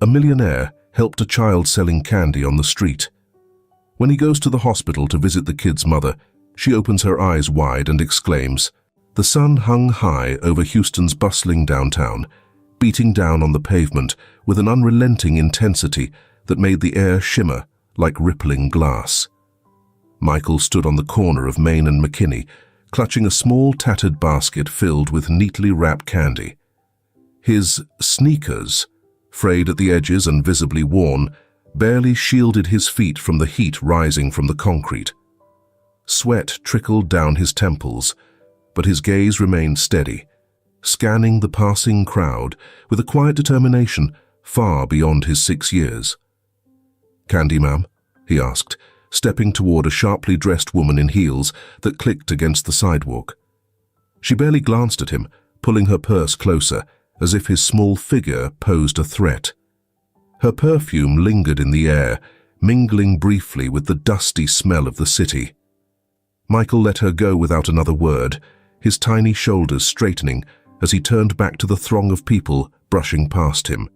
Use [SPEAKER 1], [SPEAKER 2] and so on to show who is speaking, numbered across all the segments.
[SPEAKER 1] A millionaire helped a child selling candy on the street. When he goes to the hospital to visit the kid's mother, she opens her eyes wide and exclaims, "The sun hung high over Houston's bustling downtown, beating down on the pavement with an unrelenting intensity that made the air shimmer like rippling glass." Michael stood on the corner of Main and McKinney, clutching a small tattered basket filled with neatly wrapped candy. His sneakers, frayed at the edges and visibly worn, barely shielded his feet from the heat rising from the concrete. Sweat trickled down his temples, but his gaze remained steady, scanning the passing crowd with a quiet determination far beyond his 6 years. "Candy, ma'am?" he asked, stepping toward a sharply dressed woman in heels that clicked against the sidewalk. She barely glanced at him, pulling her purse closer, as if his small figure posed a threat. Her perfume lingered in the air, mingling briefly with the dusty smell of the city. Michael let her go without another word, his tiny shoulders straightening as he turned back to the throng of people brushing past him.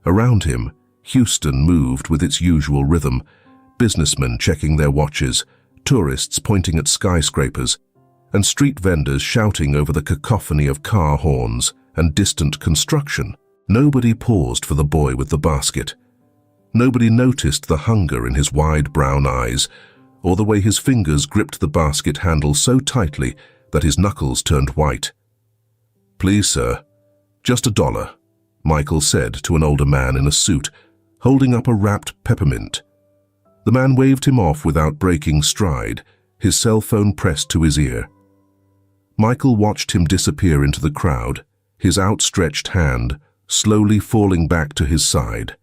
[SPEAKER 1] Around him, Houston moved with its usual rhythm, businessmen checking their watches, tourists pointing at skyscrapers, and street vendors shouting over the cacophony of car horns and distant construction. Nobody paused for the boy with the basket. Nobody noticed the hunger in his wide brown eyes, or the way his fingers gripped the basket handle so tightly that his knuckles turned white. "Please, sir, just $1, Michael said to an older man in a suit, holding up a wrapped peppermint. The man waved him off without breaking stride, his cell phone pressed to his ear. Michael watched him disappear into the crowd, his outstretched hand slowly falling back to his side.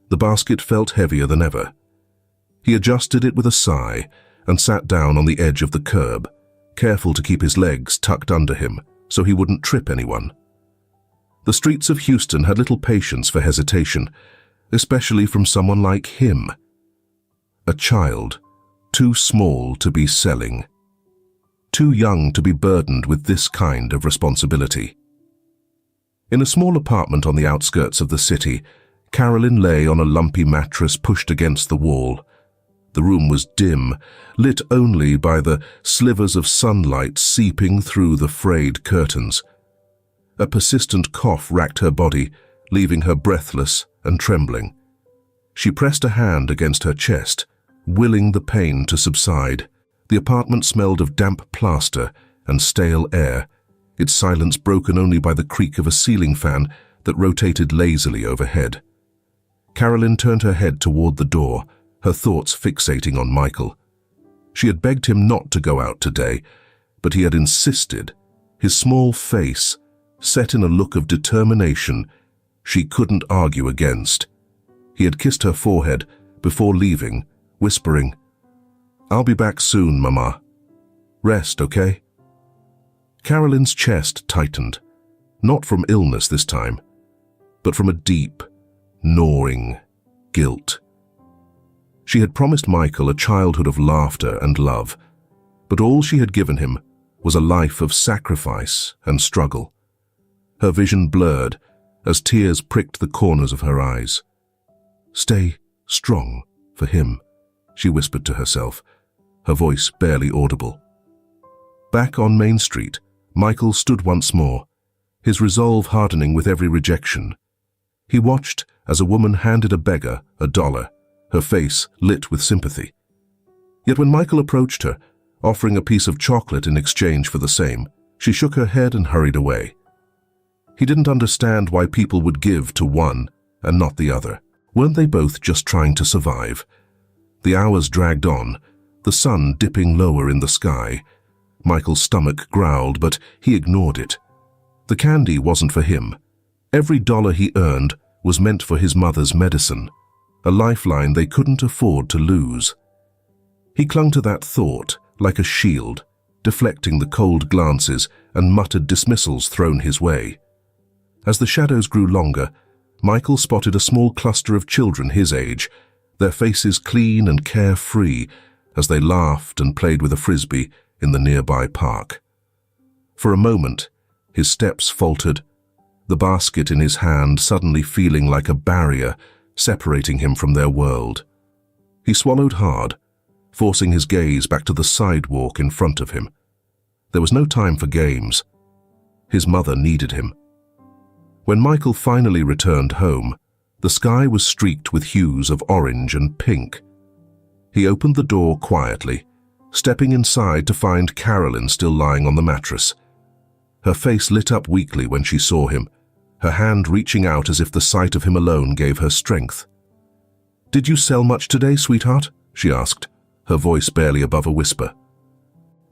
[SPEAKER 1] The basket felt heavier than ever. He adjusted it with a sigh and sat down on the edge of the curb, careful to keep his legs tucked under him so he wouldn't trip anyone. The streets of Houston had little patience for hesitation, especially from someone like him. A child, too small to be selling. Too young to be burdened with this kind of responsibility. In a small apartment on the outskirts of the city, Carolyn lay on a lumpy mattress pushed against the wall. The room was dim, lit only by the slivers of sunlight seeping through the frayed curtains. A persistent cough racked her body, leaving her breathless and trembling. She pressed a hand against her chest, willing the pain to subside. The apartment smelled of damp plaster and stale air, its silence broken only by the creak of a ceiling fan that rotated lazily overhead. Carolyn turned her head toward the door, her thoughts fixating on Michael. She had begged him not to go out today, but he had insisted, his small face set in a look of determination she couldn't argue against. He had kissed her forehead before leaving, whispering, "I'll be back soon, Mama. Rest, okay?" Carolyn's chest tightened, not from illness this time, but from a deep, gnawing guilt. She had promised Michael a childhood of laughter and love, but all she had given him was a life of sacrifice and struggle. Her vision blurred as tears pricked the corners of her eyes. "Stay strong for him," she whispered to herself, her voice barely audible. Back on Main Street, Michael stood once more, his resolve hardening with every rejection. He watched as a woman handed a beggar $1, her face lit with sympathy. Yet when Michael approached her, offering a piece of chocolate in exchange for the same, she shook her head and hurried away. He didn't understand why people would give to one and not the other. Weren't they both just trying to survive? The hours dragged on, the sun dipping lower in the sky. Michael's stomach growled, but he ignored it. The candy wasn't for him. Every dollar he earned was meant for his mother's medicine, a lifeline they couldn't afford to lose. He clung to that thought like a shield, deflecting the cold glances and muttered dismissals thrown his way. As the shadows grew longer, Michael spotted a small cluster of children his age, their faces clean and carefree as they laughed and played with a frisbee in the nearby park. For a moment, his steps faltered, the basket in his hand suddenly feeling like a barrier separating him from their world. He swallowed hard, forcing his gaze back to the sidewalk in front of him. There was no time for games. His mother needed him. When Michael finally returned home, the sky was streaked with hues of orange and pink. He opened the door quietly, stepping inside to find Carolyn still lying on the mattress. Her face lit up weakly when she saw him, her hand reaching out as if the sight of him alone gave her strength. "Did you sell much today, sweetheart?" she asked, her voice barely above a whisper.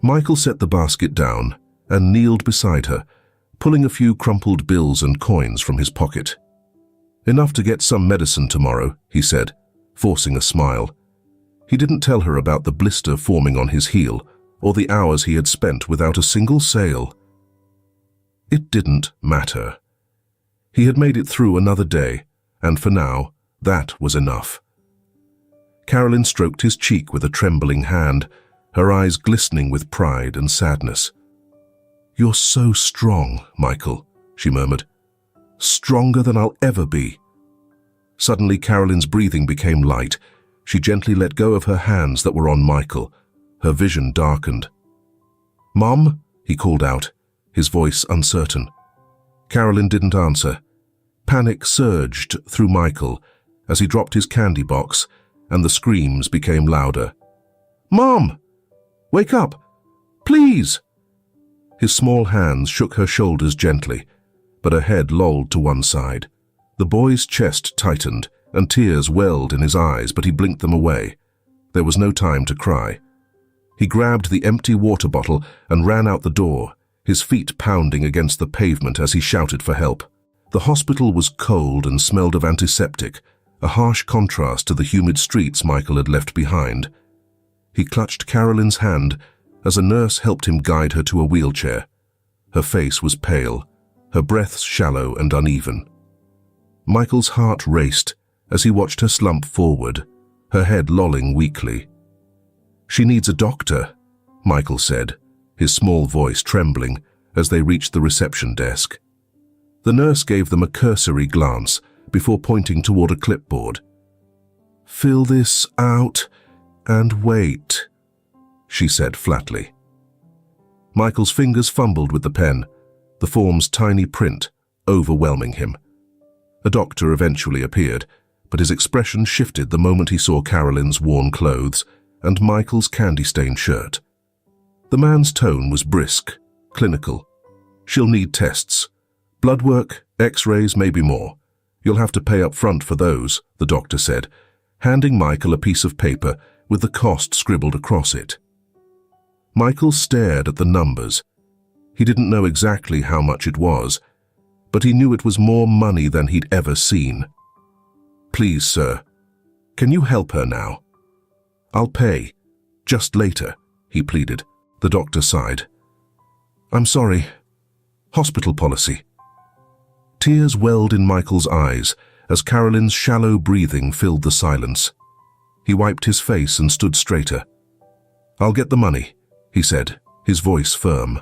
[SPEAKER 1] Michael set the basket down and kneeled beside her, pulling a few crumpled bills and coins from his pocket. "Enough to get some medicine tomorrow," he said, forcing a smile. He didn't tell her about the blister forming on his heel or the hours he had spent without a single sale. It didn't matter. He had made it through another day, and for now, that was enough. Carolyn stroked his cheek with a trembling hand, her eyes glistening with pride and sadness. "You're so strong, Michael," she murmured. "Stronger than I'll ever be." Suddenly, Carolyn's breathing became light. She gently let go of her hands that were on Michael. Her vision darkened. "Mom?" he called out, his voice uncertain. Carolyn didn't answer. Panic surged through Michael as he dropped his candy box, and the screams became louder. "Mom! Wake up! Please!" His small hands shook her shoulders gently, but her head lolled to one side. The boy's chest tightened, and tears welled in his eyes, but he blinked them away. There was no time to cry. He grabbed the empty water bottle and ran out the door, his feet pounding against the pavement as he shouted for help. The hospital was cold and smelled of antiseptic, a harsh contrast to the humid streets Michael had left behind. He clutched Carolyn's hand as a nurse helped him guide her to a wheelchair. Her face was pale, her breath shallow and uneven. Michael's heart raced as he watched her slump forward, her head lolling weakly. "She needs a doctor," Michael said, his small voice trembling as they reached the reception desk. The nurse gave them a cursory glance before pointing toward a clipboard. "Fill this out and wait," she said flatly. Michael's fingers fumbled with the pen, the form's tiny print overwhelming him. A doctor eventually appeared, but his expression shifted the moment he saw Carolyn's worn clothes and Michael's candy-stained shirt. The man's tone was brisk, clinical. "She'll need tests. Blood work, x-rays, maybe more. You'll have to pay up front for those," the doctor said, handing Michael a piece of paper with the cost scribbled across it. Michael stared at the numbers. He didn't know exactly how much it was, but he knew it was more money than he'd ever seen. "Please, sir, can you help her now?" "I'll pay. Just later," he pleaded. The doctor sighed. "I'm sorry. Hospital policy." Tears welled in Michael's eyes as Carolyn's shallow breathing filled the silence. He wiped his face and stood straighter. "I'll get the money," he said, his voice firm.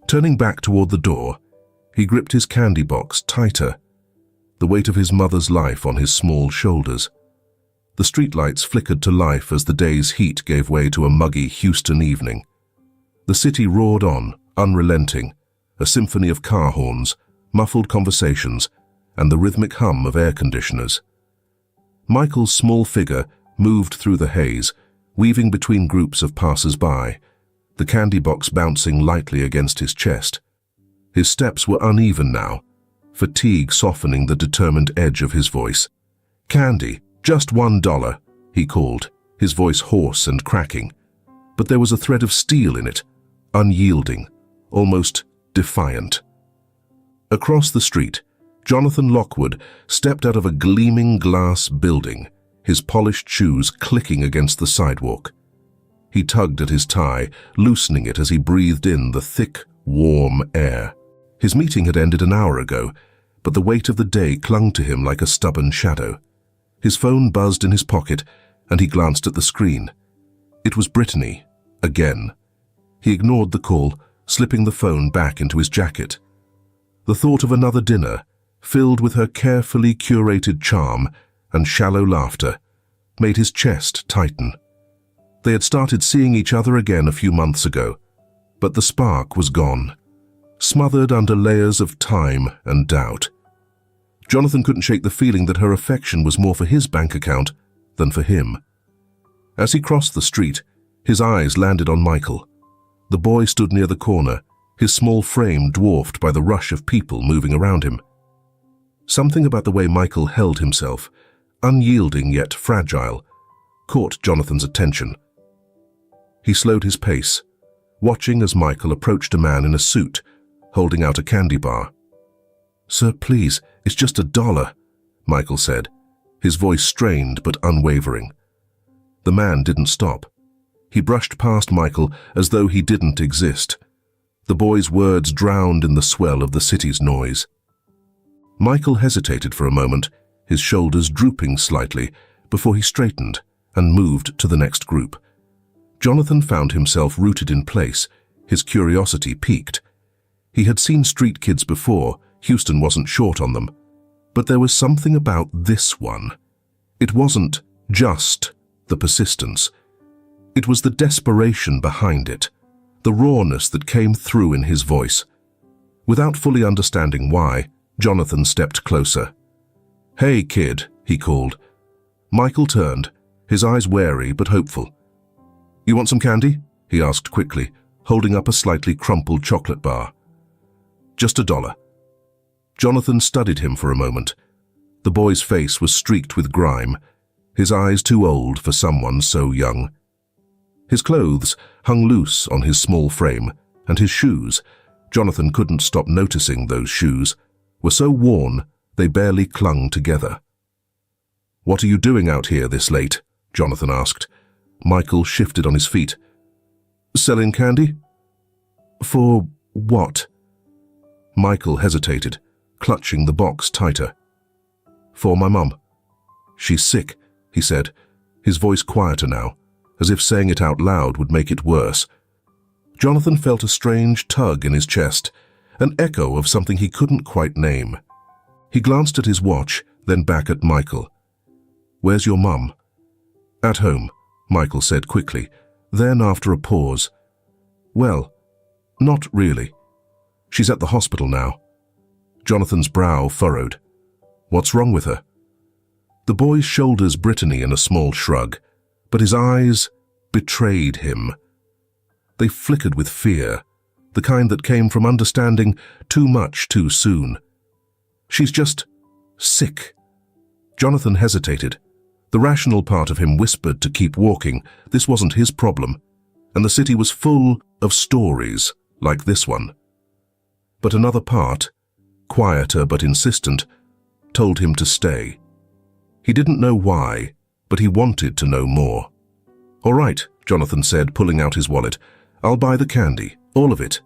[SPEAKER 1] Turning back toward the door, he gripped his candy box tighter, the weight of his mother's life on his small shoulders. The streetlights flickered to life as the day's heat gave way to a muggy Houston evening. The city roared on, unrelenting, a symphony of car horns, muffled conversations, and the rhythmic hum of air conditioners. Michael's small figure moved through the haze, weaving between groups of passers-by, the candy box bouncing lightly against his chest. His steps were uneven now, fatigue softening the determined edge of his voice. "Candy, just $1, he called, his voice hoarse and cracking. But there was a thread of steel in it, unyielding, almost defiant. Across the street, Jonathan Lockwood stepped out of a gleaming glass building, his polished shoes clicking against the sidewalk. He tugged at his tie, loosening it as he breathed in the thick, warm air. His meeting had ended an hour ago, but the weight of the day clung to him like a stubborn shadow. His phone buzzed in his pocket, and he glanced at the screen. It was Brittany, again. He ignored the call, slipping the phone back into his jacket. The thought of another dinner, filled with her carefully curated charm and shallow laughter, made his chest tighten. They had started seeing each other again a few months ago, but the spark was gone, smothered under layers of time and doubt. Jonathan couldn't shake the feeling that her affection was more for his bank account than for him. As he crossed the street, his eyes landed on Michael. The boy stood near the corner, his small frame dwarfed by the rush of people moving around him. Something about the way Michael held himself, unyielding yet fragile, caught Jonathan's attention. He slowed his pace, watching as Michael approached a man in a suit, holding out a candy bar. "Sir, please, it's just $1, Michael said, his voice strained but unwavering. The man didn't stop. He brushed past Michael as though he didn't exist. The boy's words drowned in the swell of the city's noise. Michael hesitated for a moment, his shoulders drooping slightly, before he straightened and moved to the next group. Jonathan found himself rooted in place, his curiosity piqued. He had seen street kids before, Houston wasn't short on them. But there was something about this one. It wasn't just the persistence. It was the desperation behind it, the rawness that came through in his voice. Without fully understanding why, Jonathan stepped closer. "Hey, kid," he called. Michael turned, his eyes wary but hopeful. "You want some candy?" he asked quickly, holding up a slightly crumpled chocolate bar. "Just $1." Jonathan studied him for a moment. The boy's face was streaked with grime, his eyes too old for someone so young. His clothes hung loose on his small frame, and his shoes, Jonathan couldn't stop noticing those shoes, were so worn they barely clung together. "What are you doing out here this late?" Jonathan asked. Michael shifted on his feet. "Selling candy?" "For what?" Michael hesitated, clutching the box tighter. "For my mum. She's sick," he said, his voice quieter now, as if saying it out loud would make it worse. Jonathan felt a strange tug in his chest, an echo of something he couldn't quite name. He glanced at his watch, then back at Michael. "Where's your mum?" "At home," Michael said quickly. Then, after a pause, "Well, not really. She's at the hospital now." Jonathan's brow furrowed. "What's wrong with her?" The boy's shoulders Brittany in a small shrug, but his eyes betrayed him. They flickered with fear, the kind that came from understanding too much too soon. "She's just sick." Jonathan hesitated. The rational part of him whispered to keep walking. This wasn't his problem, and the city was full of stories like this one. But another part, quieter but insistent, told him to stay. He didn't know why, but he wanted to know more. "All right," Jonathan said, pulling out his wallet. "I'll buy the candy, all of it."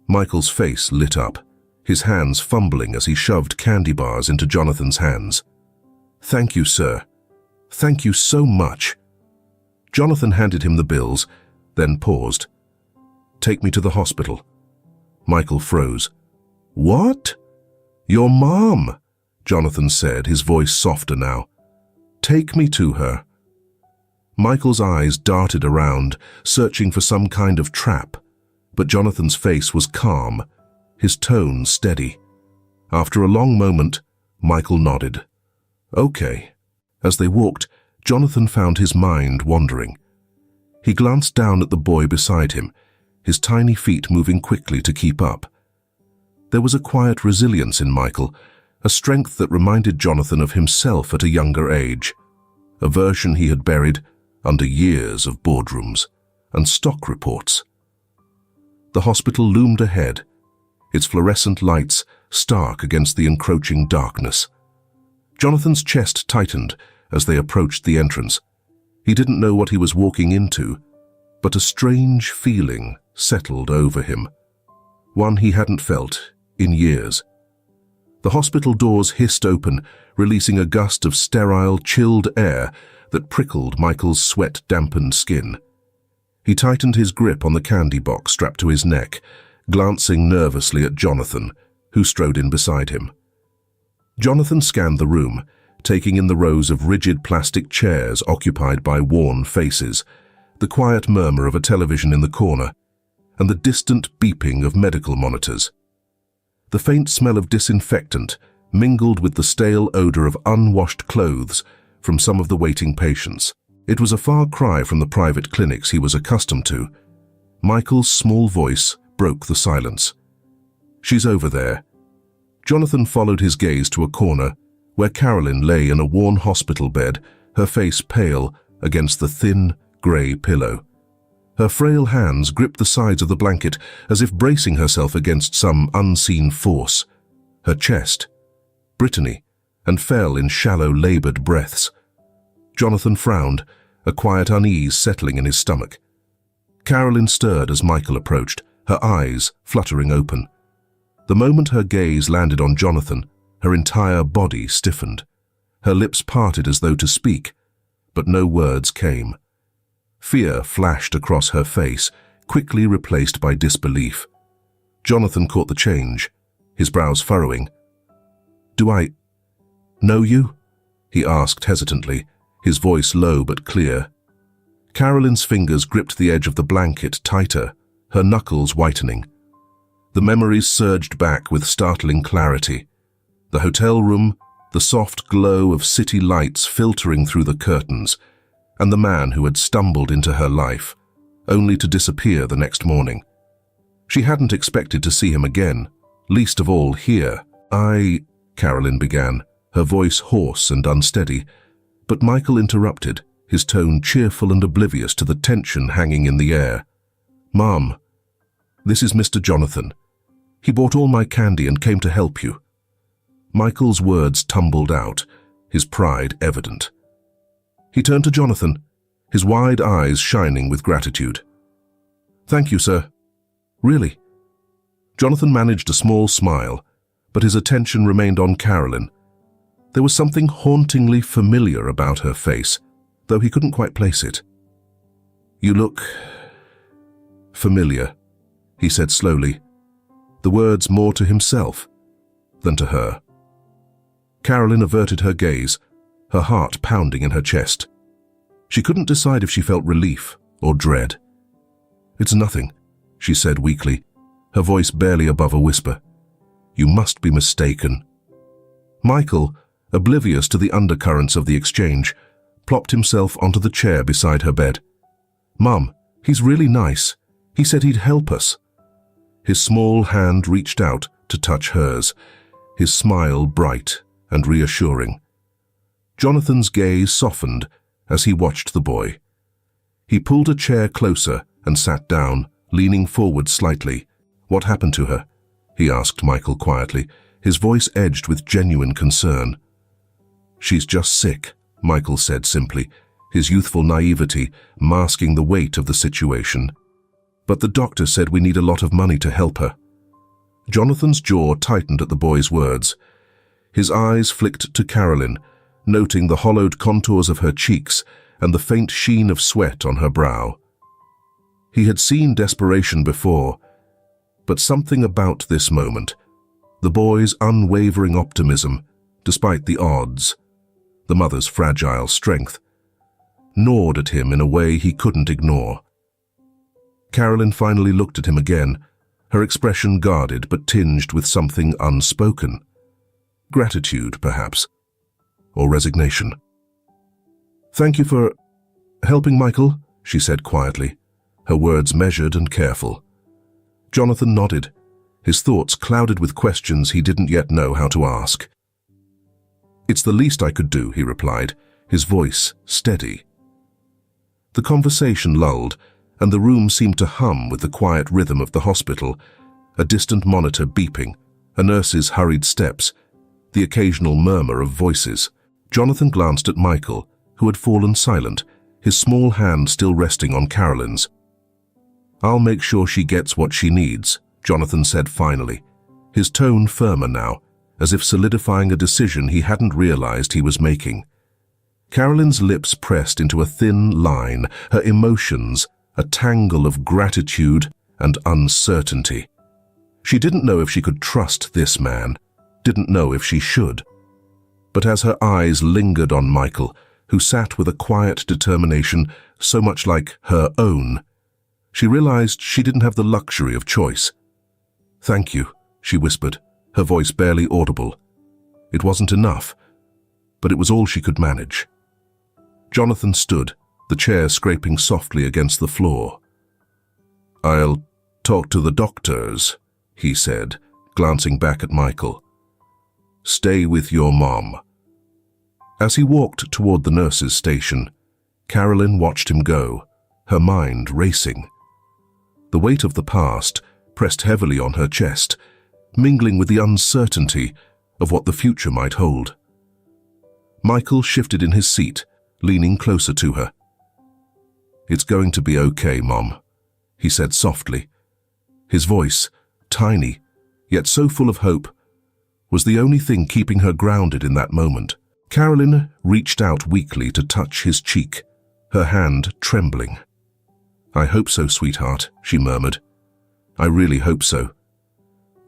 [SPEAKER 1] Michael's face lit up, his hands fumbling as he shoved candy bars into Jonathan's hands. "Thank you, sir. Thank you so much." Jonathan handed him the bills, then paused. "Take me to the hospital." Michael froze. "What?" "Your mom," Jonathan said, his voice softer now. "Take me to her." Michael's eyes darted around, searching for some kind of trap, but Jonathan's face was calm, his tone steady. After a long moment, Michael nodded. "Okay." As they walked, Jonathan found his mind wandering. He glanced down at the boy beside him, his tiny feet moving quickly to keep up. There was a quiet resilience in Michael, a strength that reminded Jonathan of himself at a younger age, a version he had buried under years of boardrooms and stock reports. The hospital loomed ahead, its fluorescent lights stark against the encroaching darkness. Jonathan's chest tightened as they approached the entrance. He didn't know what he was walking into, but a strange feeling settled over him, one he hadn't felt in years. The hospital doors hissed open, releasing a gust of sterile, chilled air that prickled Michael's sweat-dampened skin. He tightened his grip on the candy box strapped to his neck, glancing nervously at Jonathan, who strode in beside him. Jonathan scanned the room, taking in the rows of rigid plastic chairs occupied by worn faces, the quiet murmur of a television in the corner, and the distant beeping of medical monitors. The faint smell of disinfectant mingled with the stale odor of unwashed clothes from some of the waiting patients. It was a far cry from the private clinics he was accustomed to. Michael's small voice broke the silence. "She's over there." Jonathan followed his gaze to a corner where Carolyn lay in a worn hospital bed, her face pale against the thin, grey pillow. Her frail hands gripped the sides of the blanket as if bracing herself against some unseen force. Her chest, Brittany, and fell in shallow, labored breaths. Jonathan frowned, a quiet unease settling in his stomach. Carolyn stirred as Michael approached, her eyes fluttering open. The moment her gaze landed on Jonathan, her entire body stiffened. Her lips parted as though to speak, but no words came. Fear flashed across her face, quickly replaced by disbelief. Jonathan caught the change, his brows furrowing. "Do I know you?" he asked hesitantly, his voice low but clear. Carolyn's fingers gripped the edge of the blanket tighter, her knuckles whitening. The memories surged back with startling clarity. The hotel room, the soft glow of city lights filtering through the curtains, and the man who had stumbled into her life, only to disappear the next morning. She hadn't expected to see him again, least of all here. Carolyn began, her voice hoarse and unsteady, but Michael interrupted, his tone cheerful and oblivious to the tension hanging in the air. "Mom, this is Mr. Jonathan. He bought all my candy and came to help you." Michael's words tumbled out, his pride evident. He turned to Jonathan, his wide eyes shining with gratitude. "Thank you, sir. Really." Jonathan managed a small smile, but his attention remained on Carolyn. There was something hauntingly familiar about her face, though he couldn't quite place it. "You look familiar," he said slowly, the words more to himself than to her. Carolyn averted her gaze, her heart pounding in her chest. She couldn't decide if she felt relief or dread. "It's nothing," she said weakly, her voice barely above a whisper. "You must be mistaken." Michael, oblivious to the undercurrents of the exchange, plopped himself onto the chair beside her bed. "Mum, he's really nice. He said he'd help us." His small hand reached out to touch hers, his smile bright and reassuring. Jonathan's gaze softened as he watched the boy. He pulled a chair closer and sat down, leaning forward slightly. "What happened to her?" he asked Michael quietly, his voice edged with genuine concern. "She's just sick," Michael said simply, his youthful naivety masking the weight of the situation. "But the doctor said we need a lot of money to help her." Jonathan's jaw tightened at the boy's words. His eyes flicked to Carolyn, noting the hollowed contours of her cheeks and the faint sheen of sweat on her brow. He had seen desperation before, but something about this moment, the boy's unwavering optimism, despite the odds, the mother's fragile strength, gnawed at him in a way he couldn't ignore. Carolyn finally looked at him again, her expression guarded but tinged with something unspoken. Gratitude, perhaps, or resignation. "Thank you for helping, Michael," she said quietly, her words measured and careful. Jonathan nodded, his thoughts clouded with questions he didn't yet know how to ask. "It's the least I could do," he replied, his voice steady. The conversation lulled, and the room seemed to hum with the quiet rhythm of the hospital, a distant monitor beeping, a nurse's hurried steps, the occasional murmur of voices. Jonathan glanced at Michael, who had fallen silent, his small hand still resting on Carolyn's. "I'll make sure she gets what she needs," Jonathan said finally, his tone firmer now, as if solidifying a decision he hadn't realized he was making. Carolyn's lips pressed into a thin line, her emotions a tangle of gratitude and uncertainty. She didn't know if she could trust this man, didn't know if she should. But as her eyes lingered on Michael, who sat with a quiet determination so much like her own, she realized she didn't have the luxury of choice. "Thank you," she whispered, her voice barely audible. It wasn't enough, but it was all she could manage. Jonathan stood, the chair scraping softly against the floor. "I'll talk to the doctors," he said, glancing back at Michael. "Stay with your mom." As he walked toward the nurse's station, Carolyn watched him go, her mind racing. The weight of the past pressed heavily on her chest, mingling with the uncertainty of what the future might hold. Michael shifted in his seat, leaning closer to her. "It's going to be okay, Mom," he said softly. His voice, tiny, yet so full of hope, was the only thing keeping her grounded in that moment. Carolyn reached out weakly to touch his cheek, her hand trembling. "I hope so, sweetheart," she murmured. "I really hope so."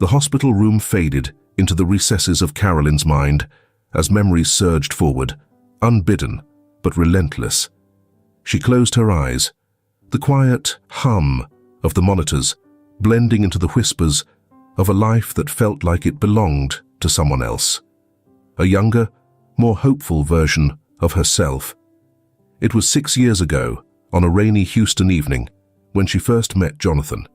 [SPEAKER 1] The hospital room faded into the recesses of Carolyn's mind as memories surged forward, unbidden but relentless. She closed her eyes, the quiet hum of the monitors blending into the whispers of a life that felt like it belonged to someone else. A younger, more hopeful version of herself. It was 6 years ago, on a rainy Houston evening, when she first met Jonathan.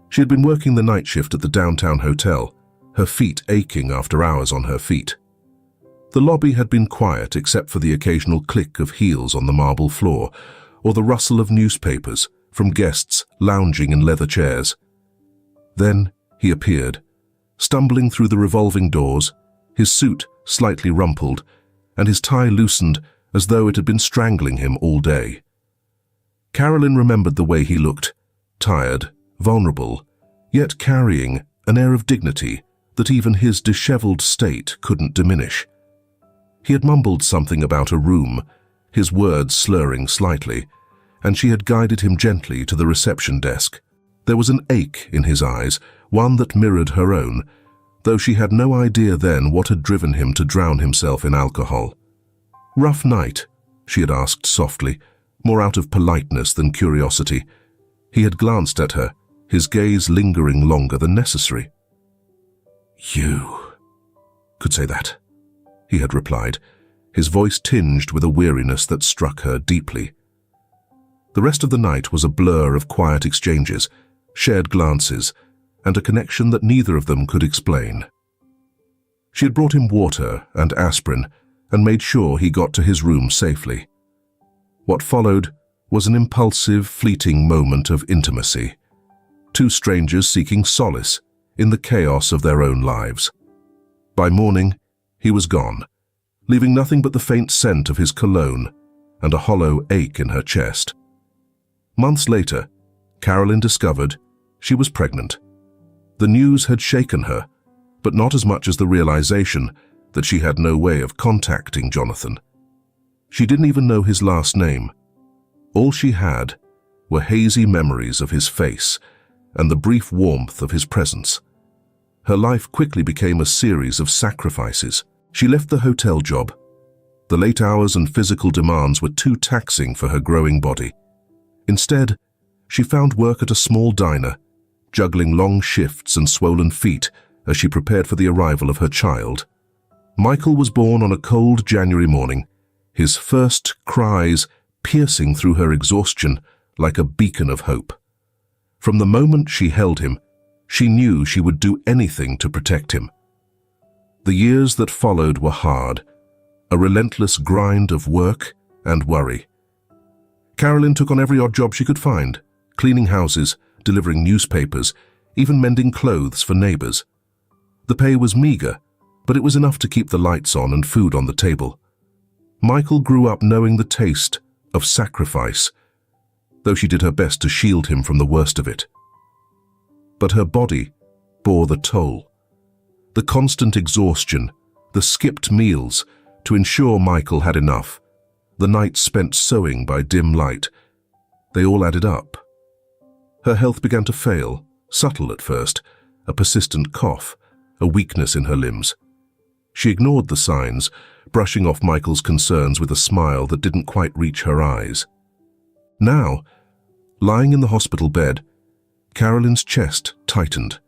[SPEAKER 1] She had been working the night shift at the downtown hotel, her feet aching after hours on her feet. The lobby had been quiet except for the occasional click of heels on the marble floor or the rustle of newspapers from guests lounging in leather chairs. Then he appeared, stumbling through the revolving doors, his suit slightly rumpled, and his tie loosened as though it had been strangling him all day. Carolyn remembered the way he looked, tired, vulnerable, yet carrying an air of dignity that even his disheveled state couldn't diminish. He had mumbled something about a room, his words slurring slightly, and she had guided him gently to the reception desk. There was an ache in his eyes, one that mirrored her own, though she had no idea then what had driven him to drown himself in alcohol. "Rough night?" she had asked softly, more out of politeness than curiosity. He had glanced at her, his gaze lingering longer than necessary. "You could say that," he had replied, his voice tinged with a weariness that struck her deeply. The rest of the night was a blur of quiet exchanges, shared glances, and a connection that neither of them could explain. She had brought him water and aspirin and made sure he got to his room safely. What followed was an impulsive, fleeting moment of intimacy. Two strangers seeking solace in the chaos of their own lives. By morning, he was gone, leaving nothing but the faint scent of his cologne and a hollow ache in her chest. Months later, Carolyn discovered she was pregnant. The news had shaken her, but not as much as the realization that she had no way of contacting Jonathan. She didn't even know his last name. All she had were hazy memories of his face and the brief warmth of his presence. Her life quickly became a series of sacrifices. She left the hotel job. The late hours and physical demands were too taxing for her growing body. Instead, she found work at a small diner, juggling long shifts and swollen feet as she prepared for the arrival of her child. Michael was born on a cold January morning, his first cries piercing through her exhaustion like a beacon of hope. From the moment she held him, she knew she would do anything to protect him. The years that followed were hard, a relentless grind of work and worry. Carolyn took on every odd job she could find, cleaning houses, delivering newspapers, even mending clothes for neighbors. The pay was meager, but it was enough to keep the lights on and food on the table. Michael grew up knowing the taste of sacrifice, though she did her best to shield him from the worst of it. But her body bore the toll. The constant exhaustion, the skipped meals to ensure Michael had enough, the nights spent sewing by dim light, they all added up. Her health began to fail, subtle at first, a persistent cough, a weakness in her limbs. She ignored the signs, brushing off Michael's concerns with a smile that didn't quite reach her eyes. Now, lying in the hospital bed, Carolyn's chest tightened.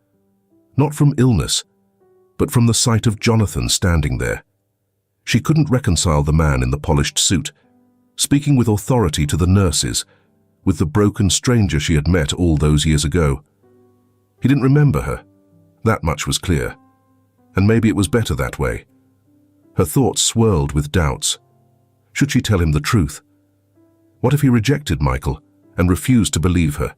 [SPEAKER 1] Not from illness, but from the sight of Jonathan standing there. She couldn't reconcile the man in the polished suit, speaking with authority to the nurses, with the broken stranger she had met all those years ago. He didn't remember her. That much was clear. And maybe it was better that way. Her thoughts swirled with doubts. Should she tell him the truth? What if he rejected Michael and refused to believe her?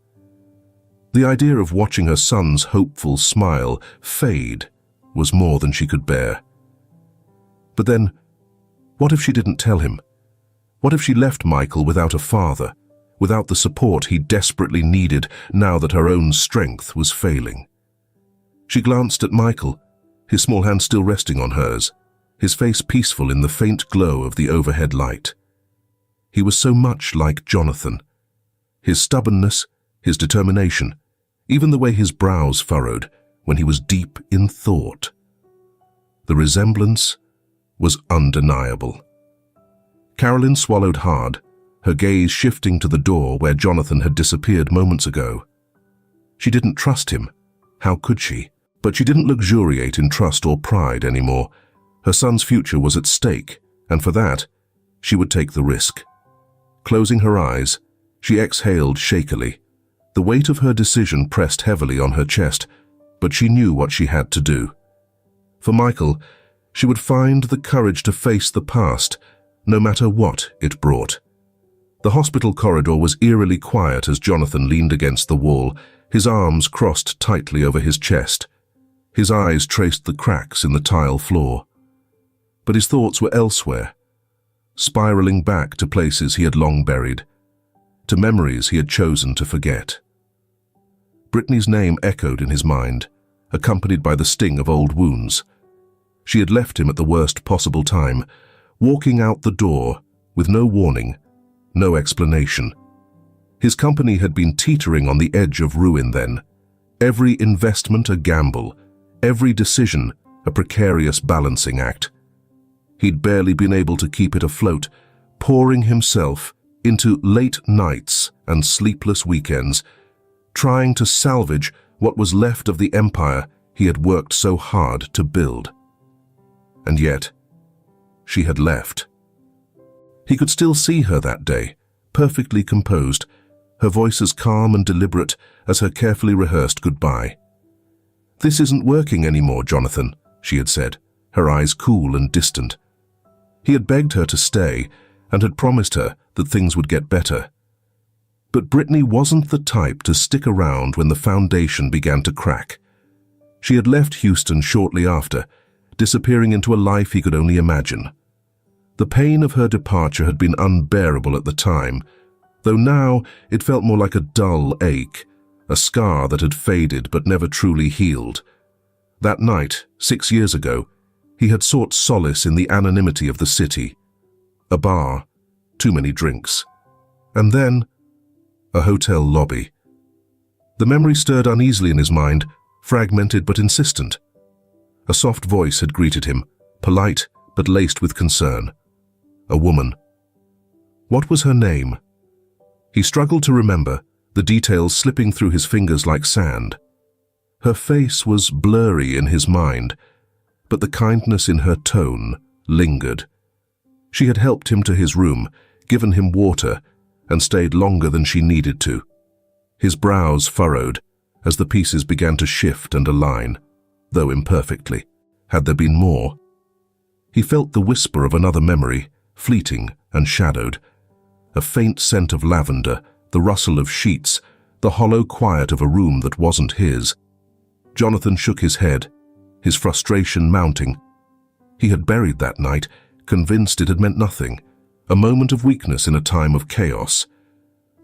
[SPEAKER 1] The idea of watching her son's hopeful smile fade was more than she could bear. But then, what if she didn't tell him? What if she left Michael without a father, without the support he desperately needed now that her own strength was failing? She glanced at Michael, his small hand still resting on hers, his face peaceful in the faint glow of the overhead light. He was so much like Jonathan. His stubbornness, his determination, even the way his brows furrowed when he was deep in thought. The resemblance was undeniable. Carolyn swallowed hard, her gaze shifting to the door where Jonathan had disappeared moments ago. She didn't trust him. How could she? But she didn't luxuriate in trust or pride anymore. Her son's future was at stake, and for that, she would take the risk. Closing her eyes, she exhaled shakily. The weight of her decision pressed heavily on her chest, but she knew what she had to do. For Michael, she would find the courage to face the past, no matter what it brought. The hospital corridor was eerily quiet as Jonathan leaned against the wall, his arms crossed tightly over his chest. His eyes traced the cracks in the tile floor. But his thoughts were elsewhere, spiraling back to places he had long buried, to memories he had chosen to forget. Brittany's name echoed in his mind, accompanied by the sting of old wounds. She had left him at the worst possible time, walking out the door with no warning, no explanation. His company had been teetering on the edge of ruin then, every investment a gamble, every decision a precarious balancing act. He'd barely been able to keep it afloat, pouring himself into late nights and sleepless weekends, trying to salvage what was left of the empire he had worked so hard to build. And yet, she had left. He could still see her that day, perfectly composed, her voice as calm and deliberate as her carefully rehearsed goodbye. "This isn't working anymore, Jonathan," she had said, her eyes cool and distant. He had begged her to stay and had promised her that things would get better. But Brittany wasn't the type to stick around when the foundation began to crack. She had left Houston shortly after, disappearing into a life he could only imagine. The pain of her departure had been unbearable at the time, though now it felt more like a dull ache, a scar that had faded but never truly healed. That night, 6 years ago, he had sought solace in the anonymity of the city. A bar, too many drinks. And then, a hotel lobby. The memory stirred uneasily in his mind, fragmented but insistent. A soft voice had greeted him, polite but laced with concern. A woman. What was her name? He struggled to remember, the details slipping through his fingers like sand. Her face was blurry in his mind, but the kindness in her tone lingered. She had helped him to his room, given him water, and stayed longer than she needed to. His brows furrowed as the pieces began to shift and align, though imperfectly. Had there been more? He felt the whisper of another memory, fleeting and shadowed. A faint scent of lavender, the rustle of sheets, the hollow quiet of a room that wasn't his. Jonathan shook his head, his frustration mounting. He had buried that night, convinced it had meant nothing, a moment of weakness in a time of chaos.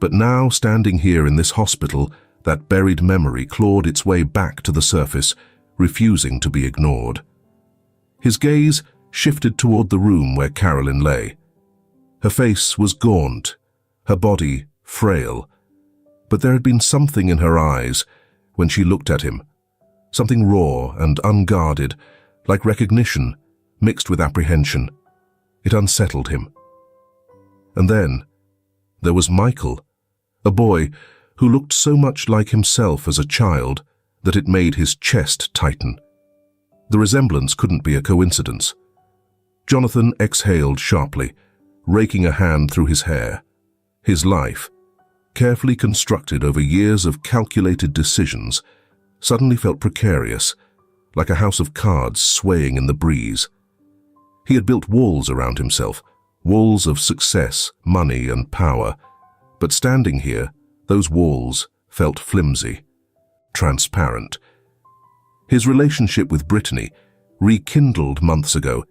[SPEAKER 1] But now, standing here in this hospital, that buried memory clawed its way back to the surface, refusing to be ignored. His gaze shifted toward the room where Carolyn lay. Her face was gaunt, her body frail, but there had been something in her eyes when she looked at him, something raw and unguarded, like recognition, mixed with apprehension. It unsettled him. And then, there was Michael, a boy who looked so much like himself as a child that it made his chest tighten. The resemblance couldn't be a coincidence. Jonathan exhaled sharply, raking a hand through his hair. His life, carefully constructed over years of calculated decisions, suddenly felt precarious, like a house of cards swaying in the breeze. He had built walls around himself, walls of success, money, and power, but standing here, those walls felt flimsy, transparent. His relationship with Brittany, rekindled months ago,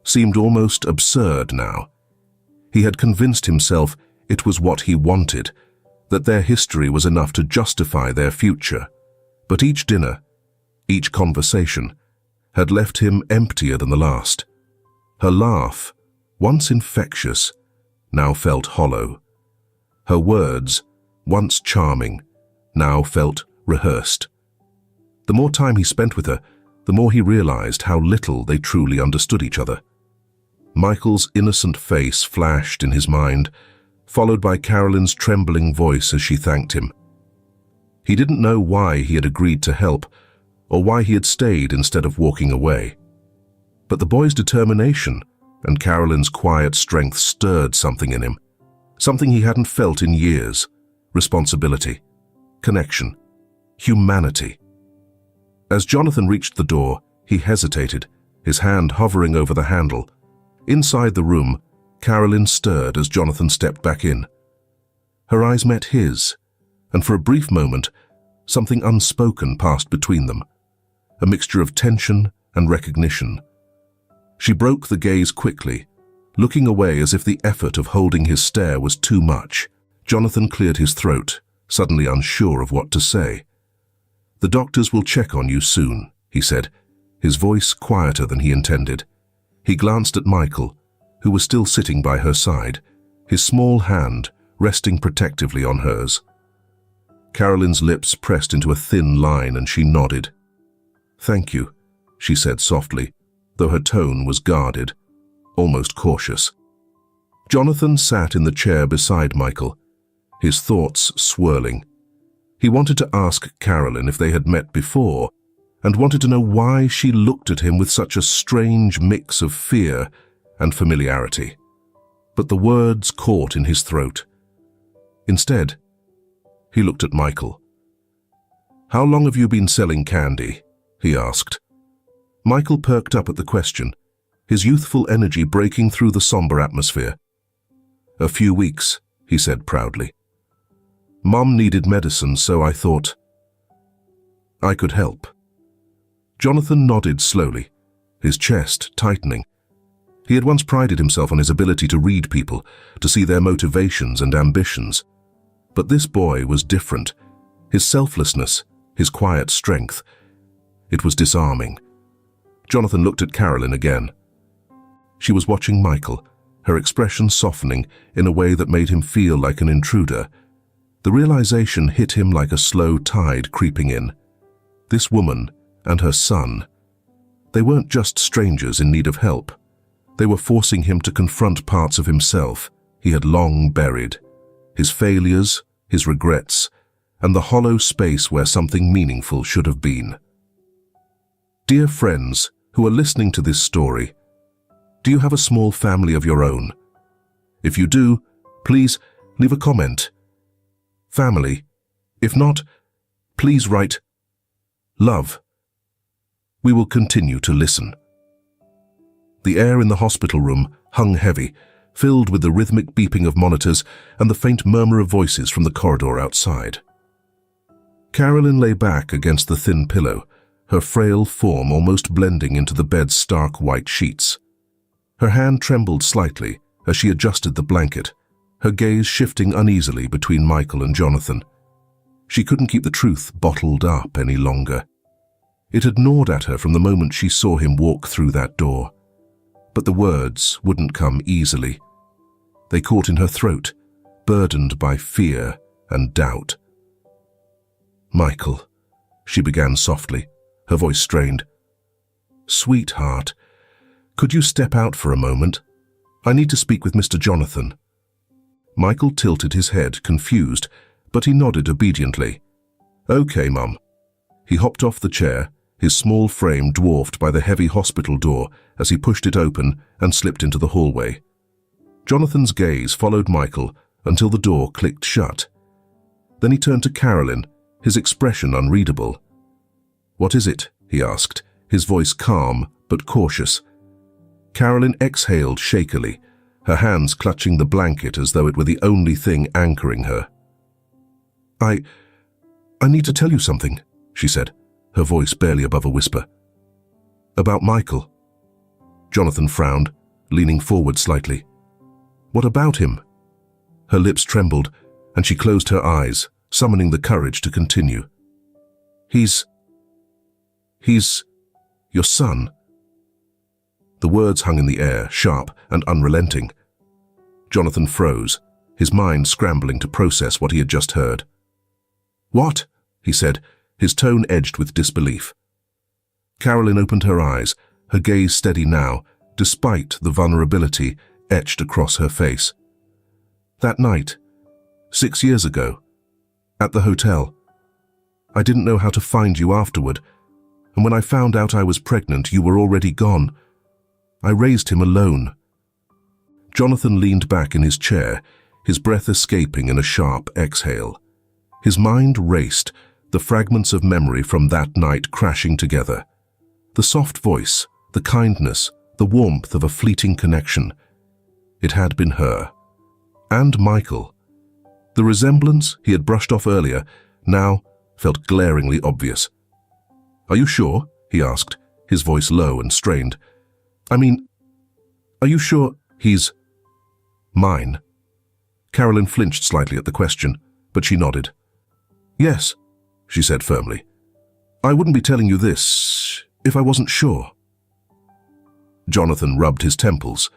[SPEAKER 1] seemed almost absurd now. He had convinced himself it was what he wanted, that their history was enough to justify their future. But each dinner, each conversation, had left him emptier than the last. Her laugh, once infectious, now felt hollow. Her words, once charming, now felt rehearsed. The more time he spent with her, the more he realized how little they truly understood each other. Michael's innocent face flashed in his mind, followed by Carolyn's trembling voice as she thanked him. He didn't know why he had agreed to help, or why he had stayed instead of walking away. But the boy's determination and Carolyn's quiet strength stirred something in him, something he hadn't felt in years: responsibility, connection, humanity. As Jonathan reached the door, he hesitated, his hand hovering over the handle. Inside the room, Carolyn stirred as Jonathan stepped back in. Her eyes met his, and for a brief moment, something unspoken passed between them, a mixture of tension and recognition. She broke the gaze quickly, looking away as if the effort of holding his stare was too much. Jonathan cleared his throat, suddenly unsure of what to say. "The doctors will check on you soon," he said, his voice quieter than he intended. He glanced at Michael, who was still sitting by her side, his small hand resting protectively on hers. Carolyn's lips pressed into a thin line and she nodded. "Thank you," she said softly, though her tone was guarded, almost cautious. Jonathan sat in the chair beside Michael, his thoughts swirling. He wanted to ask Carolyn if they had met before, and wanted to know why she looked at him with such a strange mix of fear and familiarity. But the words caught in his throat. Instead, he looked at Michael. "How long have you been selling candy?" he asked. Michael perked up at the question, his youthful energy breaking through the somber atmosphere. "A few weeks," he said proudly. "Mom needed medicine, so I thought I could help." Jonathan nodded slowly, his chest tightening. He had once prided himself on his ability to read people, to see their motivations and ambitions. But this boy was different. His selflessness, his quiet strength. It was disarming. Jonathan looked at Carolyn again. She was watching Michael, her expression softening in a way that made him feel like an intruder. The realization hit him like a slow tide creeping in. This woman and her son, they weren't just strangers in need of help. They were forcing him to confront parts of himself he had long buried, his failures, his regrets, and the hollow space where something meaningful should have been. Dear friends who are listening to this story, do you have a small family of your own? If you do, please leave a comment. Family. If not, please write love. We will continue to listen. The air in the hospital room hung heavy, filled with the rhythmic beeping of monitors and the faint murmur of voices from the corridor outside. Carolyn lay back against the thin pillow, her frail form almost blending into the bed's stark white sheets. Her hand trembled slightly as she adjusted the blanket, her gaze shifting uneasily between Michael and Jonathan. She couldn't keep the truth bottled up any longer. It had gnawed at her from the moment she saw him walk through that door. But the words wouldn't come easily. They caught in her throat, burdened by fear and doubt. "Michael," she began softly, her voice strained. "Sweetheart, could you step out for a moment? I need to speak with Mr. Jonathan." Michael tilted his head, confused, but he nodded obediently. "Okay, Mum." He hopped off the chair, his small frame dwarfed by the heavy hospital door as he pushed it open and slipped into the hallway. Jonathan's gaze followed Michael until the door clicked shut. Then he turned to Carolyn, his expression unreadable. "What is it?" he asked, his voice calm but cautious. Carolyn exhaled shakily, her hands clutching the blanket as though it were the only thing anchoring her. I need to tell you something," she said, her voice barely above a whisper. "About Michael." Jonathan frowned, leaning forward slightly. "What about him?" Her lips trembled, and she closed her eyes, summoning the courage to continue. He's your son." The words hung in the air, sharp and unrelenting. Jonathan froze, his mind scrambling to process what he had just heard. "What?" he said, his tone edged with disbelief. Carolyn opened her eyes, her gaze steady now, despite the vulnerability etched across her face. "That night, 6 years ago, at the hotel, I didn't know how to find you afterward, and when I found out I was pregnant, you were already gone. I raised him alone." Jonathan leaned back in his chair, his breath escaping in a sharp exhale. His mind raced, the fragments of memory from that night crashing together. The soft voice, the kindness, the warmth of a fleeting connection. It had been her. And Michael. The resemblance he had brushed off earlier now felt glaringly obvious. "Are you sure?" he asked, his voice low and strained. "I mean, are you sure he's mine?" Carolyn flinched slightly at the question, but she nodded. "Yes," she said firmly. "I wouldn't be telling you this if I wasn't sure." Jonathan rubbed his temples,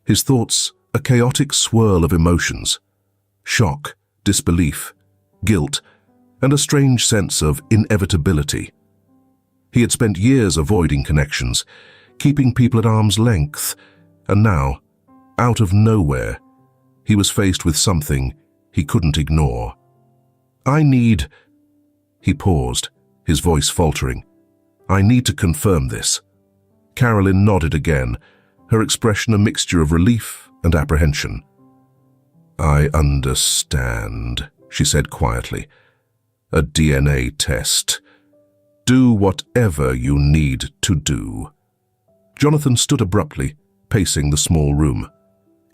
[SPEAKER 1] his thoughts a chaotic swirl of emotions. Shock, disbelief, guilt, and a strange sense of inevitability. He had spent years avoiding connections, keeping people at arm's length, and now, out of nowhere, he was faced with something he couldn't ignore. He paused, his voice faltering. "I need to confirm this." Carolyn nodded again, her expression a mixture of relief and apprehension. "I understand," she said quietly. "A DNA test. Do whatever you need to do." Jonathan stood abruptly, pacing the small room.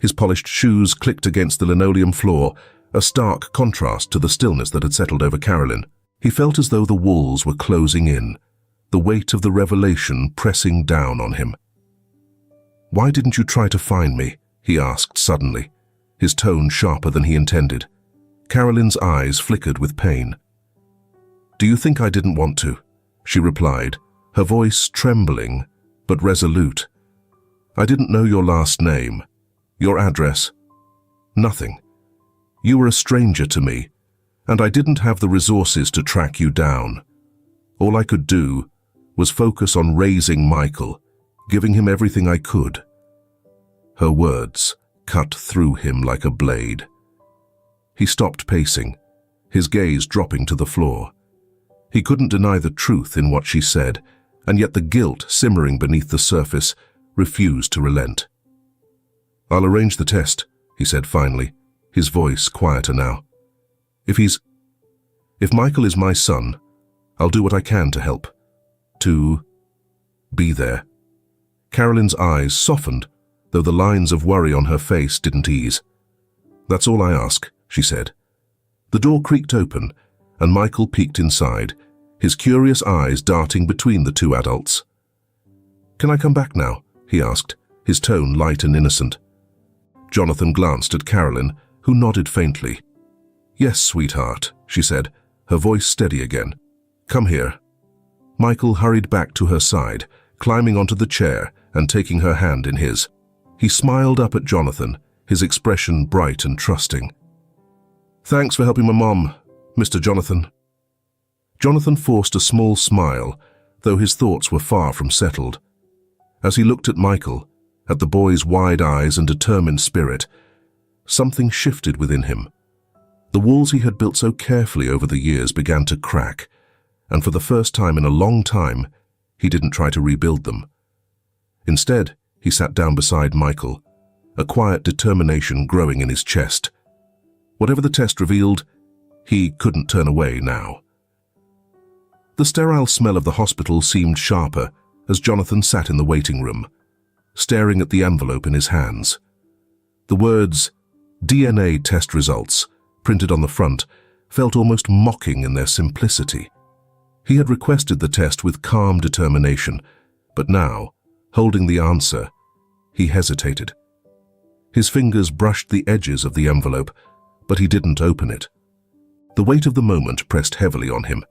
[SPEAKER 1] His polished shoes clicked against the linoleum floor, a stark contrast to the stillness that had settled over Carolyn. He felt as though the walls were closing in, the weight of the revelation pressing down on him. "Why didn't you try to find me?" he asked suddenly, his tone sharper than he intended. Carolyn's eyes flickered with pain. "Do you think I didn't want to?" she replied, her voice trembling but resolute. "I didn't know your last name, your address, nothing. You were a stranger to me, and I didn't have the resources to track you down. All I could do was focus on raising Michael, giving him everything I could." Her words cut through him like a blade. He stopped pacing, his gaze dropping to the floor. He couldn't deny the truth in what she said, and yet the guilt simmering beneath the surface refused to relent. "I'll arrange the test," he said finally, his voice quieter now. If Michael is my son, I'll do what I can to help. To be there." Carolyn's eyes softened, though the lines of worry on her face didn't ease. "That's all I ask," she said. The door creaked open, and Michael peeked inside, his curious eyes darting between the two adults. "Can I come back now?" he asked, his tone light and innocent. Jonathan glanced at Carolyn, who nodded faintly. "Yes, sweetheart," she said, her voice steady again. "Come here." Michael hurried back to her side, climbing onto the chair and taking her hand in his. He smiled up at Jonathan, his expression bright and trusting. "Thanks for helping my mom, Mr. Jonathan." Jonathan forced a small smile, though his thoughts were far from settled. As he looked at Michael, at the boy's wide eyes and determined spirit, something shifted within him. The walls he had built so carefully over the years began to crack, and for the first time in a long time, he didn't try to rebuild them. Instead, he sat down beside Michael, a quiet determination growing in his chest. Whatever the test revealed, he couldn't turn away now. The sterile smell of the hospital seemed sharper as Jonathan sat in the waiting room, staring at the envelope in his hands. The words, "DNA test results," printed on the front, felt almost mocking in their simplicity. He had requested the test with calm determination, but now, holding the answer, he hesitated. His fingers brushed the edges of the envelope, but he didn't open it. The weight of the moment pressed heavily on him.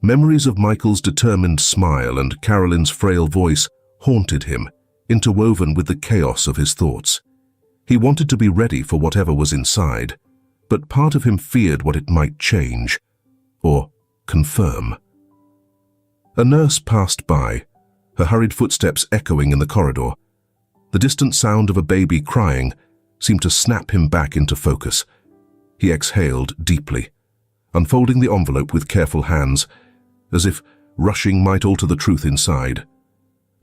[SPEAKER 1] Memories of Michael's determined smile and Carolyn's frail voice haunted him, interwoven with the chaos of his thoughts. He wanted to be ready for whatever was inside, but part of him feared what it might change, or confirm. A nurse passed by, her hurried footsteps echoing in the corridor. The distant sound of a baby crying seemed to snap him back into focus. He exhaled deeply, unfolding the envelope with careful hands, as if rushing might alter the truth inside.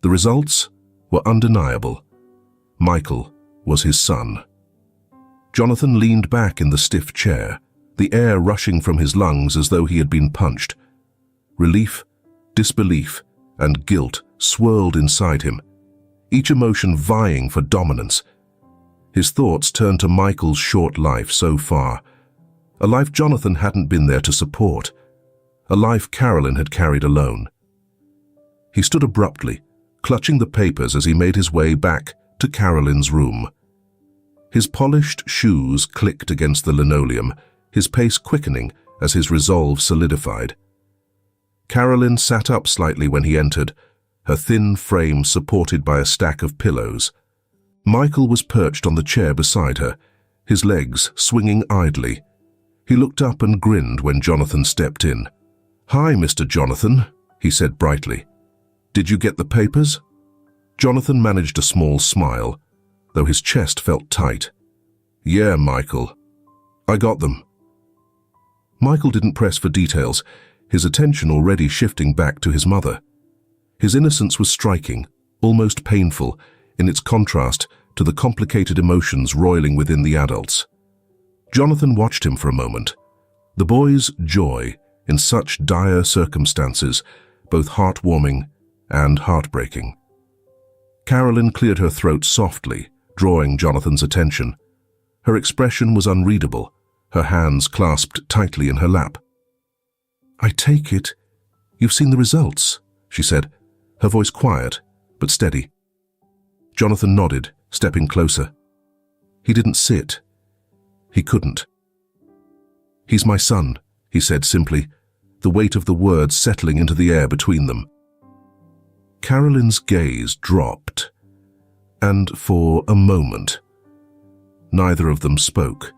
[SPEAKER 1] The results were undeniable. Michael was his son. Jonathan leaned back in the stiff chair, the air rushing from his lungs as though he had been punched. Relief, disbelief, and guilt swirled inside him, each emotion vying for dominance. His thoughts turned to Michael's short life so far, a life Jonathan hadn't been there to support, a life Carolyn had carried alone. He stood abruptly, clutching the papers as he made his way back to Carolyn's room. His polished shoes clicked against the linoleum, his pace quickening as his resolve solidified. Carolyn sat up slightly when he entered, her thin frame supported by a stack of pillows. Michael was perched on the chair beside her, his legs swinging idly. He looked up and grinned when Jonathan stepped in. "Hi, Mr. Jonathan," he said brightly. "Did you get the papers?" Jonathan managed a small smile, though his chest felt tight. "Yeah, Michael. I got them." Michael didn't press for details, his attention already shifting back to his mother. His innocence was striking, almost painful, in its contrast to the complicated emotions roiling within the adults. Jonathan watched him for a moment. The boy's joy in such dire circumstances, both heartwarming and heartbreaking. Carolyn cleared her throat softly, drawing Jonathan's attention. Her expression was unreadable, her hands clasped tightly in her lap. "I take it you've seen the results," she said, her voice quiet but steady. Jonathan nodded, stepping closer. He didn't sit. He couldn't. "He's my son," he said simply, the weight of the words settling into the air between them. Carolyn's gaze dropped, and for a moment, neither of them spoke.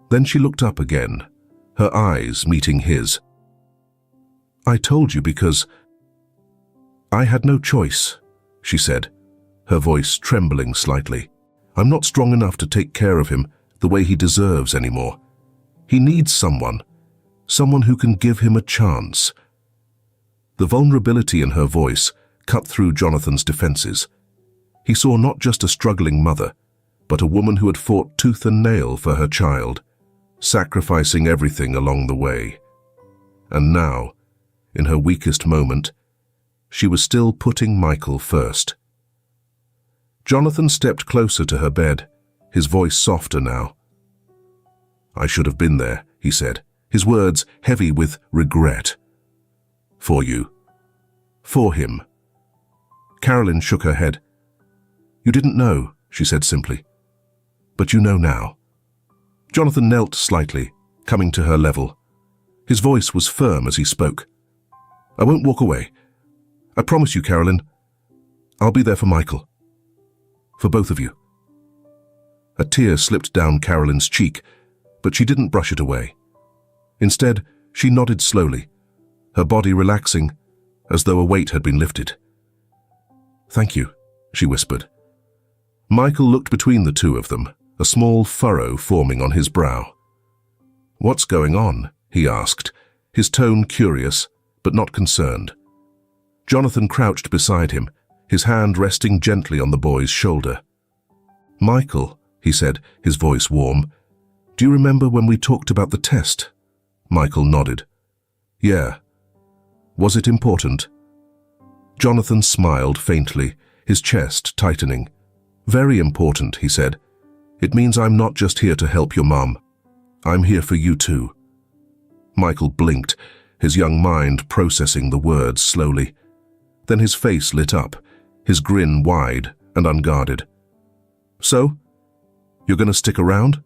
[SPEAKER 1] Then she looked up again, her eyes meeting his. "I told you because I had no choice," she said, her voice trembling slightly. "I'm not strong enough to take care of him the way he deserves anymore. He needs someone who can give him a chance." The vulnerability in her voice cut through Jonathan's defenses. He saw not just a struggling mother, but a woman who had fought tooth and nail for her child, sacrificing everything along the way. And now, in her weakest moment, she was still putting Michael first. Jonathan stepped closer to her bed, his voice softer now. "I should have been there," he said, his words heavy with regret. "For you. For him." Carolyn shook her head. "You didn't know," she said simply. "But you know now." Jonathan knelt slightly, coming to her level. His voice was firm as he spoke. "I won't walk away. I promise you, Carolyn. I'll be there for Michael. For both of you." A tear slipped down Carolyn's cheek, but she didn't brush it away. Instead, she nodded slowly, her body relaxing, as though a weight had been lifted. "Thank you," she whispered. Michael looked between the two of them, a small furrow forming on his brow. "What's going on?" he asked, his tone curious, but not concerned. Jonathan crouched beside him, his hand resting gently on the boy's shoulder. "Michael," he said, his voice warm, "do you remember when we talked about the test?" Michael nodded. "Yeah. Was it important?" Jonathan smiled faintly, his chest tightening. "Very important," he said. "It means I'm not just here to help your mum. I'm here for you too." Michael blinked, his young mind processing the words slowly. Then his face lit up, his grin wide and unguarded. "So? You're going to stick around?"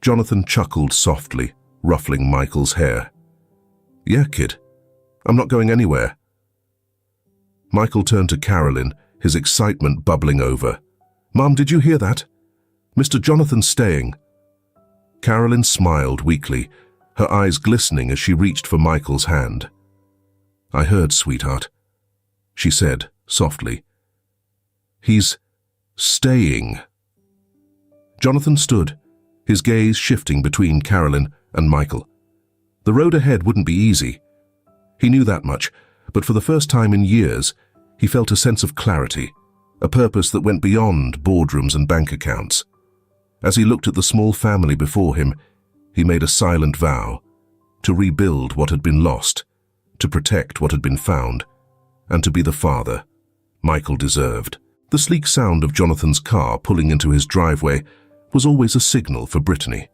[SPEAKER 1] Jonathan chuckled softly, ruffling Michael's hair. "Yeah, kid. I'm not going anywhere." Michael turned to Carolyn, his excitement bubbling over. "Mom, did you hear that? Mr. Jonathan's staying." Carolyn smiled weakly, her eyes glistening as she reached for Michael's hand. "I heard, sweetheart," she said softly. "He's staying." Jonathan stood, his gaze shifting between Carolyn and Michael. The road ahead wouldn't be easy. He knew that much, but for the first time in years, he felt a sense of clarity, a purpose that went beyond boardrooms and bank accounts. As he looked at the small family before him, he made a silent vow to rebuild what had been lost, to protect what had been found, and to be the father Michael deserved. The sleek sound of Jonathan's car pulling into his driveway was always a signal for Brittany.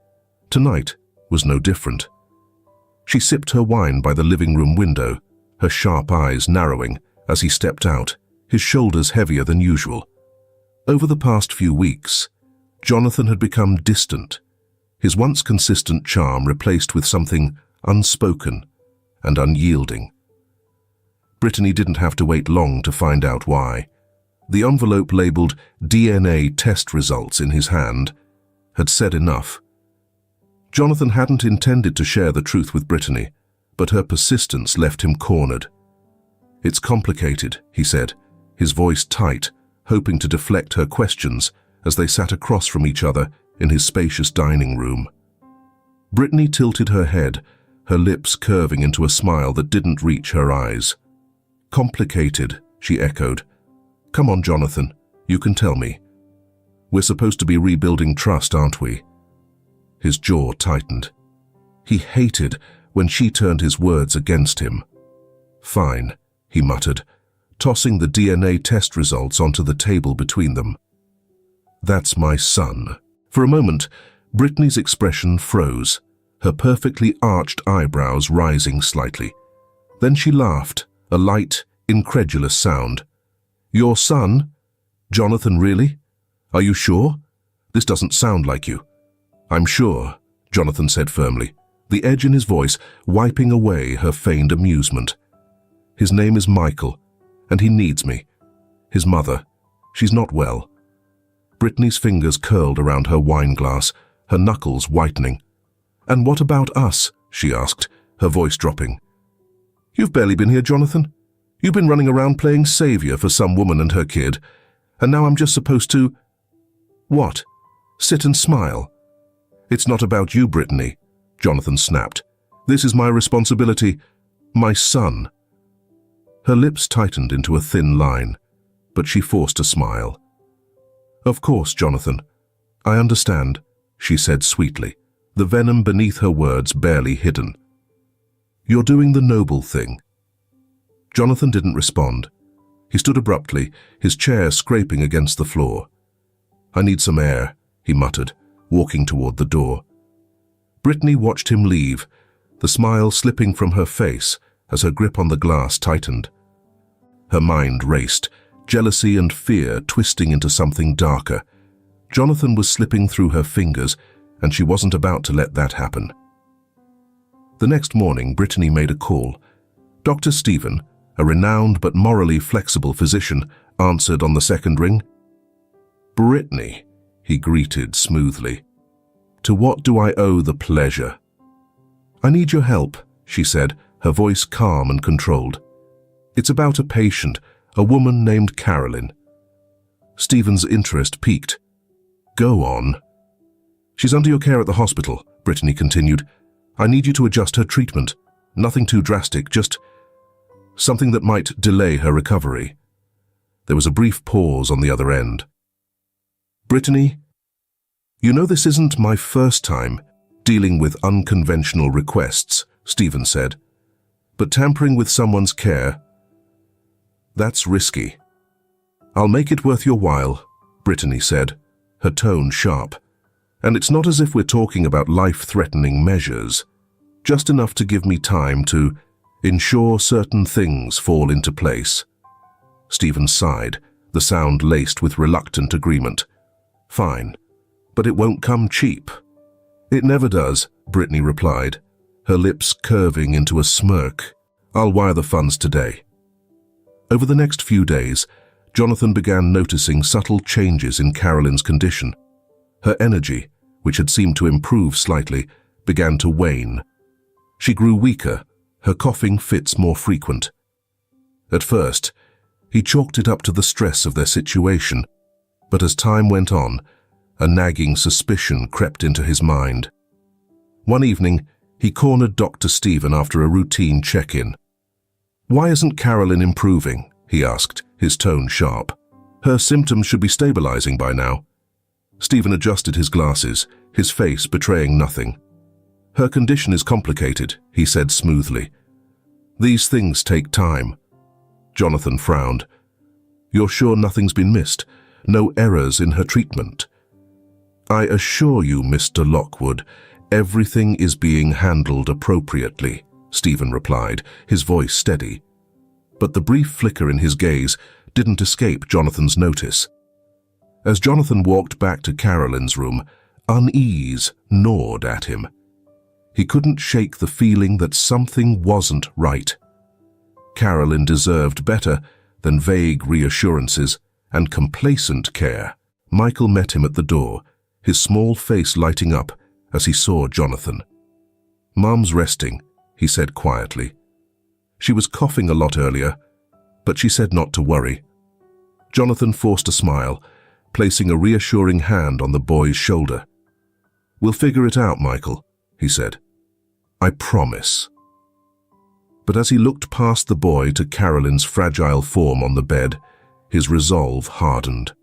[SPEAKER 1] Tonight was no different. She sipped her wine by the living room window, her sharp eyes narrowing as he stepped out, his shoulders heavier than usual. Over the past few weeks, Jonathan had become distant, his once consistent charm replaced with something unspoken and unyielding. Brittany didn't have to wait long to find out why. The envelope labeled DNA test results in his hand had said enough. Jonathan hadn't intended to share the truth with Brittany, but her persistence left him cornered. "It's complicated," he said, his voice tight, hoping to deflect her questions as they sat across from each other in his spacious dining room. Brittany tilted her head, her lips curving into a smile that didn't reach her eyes. "Complicated," she echoed. "Come on, Jonathan, you can tell me. We're supposed to be rebuilding trust, aren't we?" His jaw tightened. He hated when she turned his words against him. "Fine," he muttered, tossing the DNA test results onto the table between them. "That's my son." For a moment, Brittany's expression froze, her perfectly arched eyebrows rising slightly. Then she laughed, a light, incredulous sound. "Your son? Jonathan, really? Are you sure? This doesn't sound like you." "I'm sure," Jonathan said firmly, the edge in his voice wiping away her feigned amusement. "His name is Michael, and he needs me. His mother, she's not well." Brittany's fingers curled around her wine glass, her knuckles whitening. "And what about us?" she asked, her voice dropping. "You've barely been here, Jonathan. You've been running around playing savior for some woman and her kid, and now I'm just supposed to... What? Sit and smile? It's not about you, Brittany," Jonathan snapped. "This is my responsibility. My son." Her lips tightened into a thin line, but she forced a smile. "Of course, Jonathan. I understand," she said sweetly, the venom beneath her words barely hidden. "You're doing the noble thing." Jonathan didn't respond. He stood abruptly, his chair scraping against the floor. "I need some air," he muttered, walking toward the door. Brittany watched him leave, the smile slipping from her face as her grip on the glass tightened. Her mind raced, jealousy and fear twisting into something darker. Jonathan was slipping through her fingers, and she wasn't about to let that happen. The next morning, Brittany made a call. Dr. Stephen, a renowned but morally flexible physician, answered on the second ring. "Brittany," he greeted smoothly. "To what do I owe the pleasure?" "I need your help," she said, her voice calm and controlled. It's about a patient, a woman named Carolyn. Stephen's interest piqued. Go on. She's under your care at the hospital, Brittany continued. I need you to adjust her treatment. Nothing too drastic, just something that might delay her recovery. There was a brief pause on the other end. Brittany, you know this isn't my first time dealing with unconventional requests, Stephen said. But tampering with someone's care, that's risky. I'll make it worth your while, Brittany said, her tone sharp. And it's not as if we're talking about life-threatening measures, just enough to give me time to ensure certain things fall into place. Stephen sighed, the sound laced with reluctant agreement. Fine, but it won't come cheap. It never does, Brittany replied, her lips curving into a smirk. I'll wire the funds today. Over the next few days, Jonathan began noticing subtle changes in Carolyn's condition. Her energy, which had seemed to improve slightly, began to wane. She grew weaker, her coughing fits more frequent. At first, he chalked it up to the stress of their situation, but as time went on, a nagging suspicion crept into his mind. One evening, he cornered Dr. Stephen after a routine check-in. Why isn't Carolyn improving? He asked, his tone sharp. Her symptoms should be stabilizing by now. Stephen adjusted his glasses, his face betraying nothing. Her condition is complicated, he said smoothly. These things take time. Jonathan frowned. You're sure nothing's been missed? No errors in her treatment? I assure you, Mr. Lockwood, everything is being handled appropriately, Stephen replied, his voice steady. But the brief flicker in his gaze didn't escape Jonathan's notice. As Jonathan walked back to Carolyn's room, unease gnawed at him. He couldn't shake the feeling that something wasn't right. Carolyn deserved better than vague reassurances and complacent care. Michael met him at the door, his small face lighting up as he saw Jonathan. Mom's resting, he said quietly. She was coughing a lot earlier, but she said not to worry. Jonathan forced a smile, placing a reassuring hand on the boy's shoulder. We'll figure it out, Michael, he said. I promise. But as he looked past the boy to Carolyn's fragile form on the bed, his resolve hardened.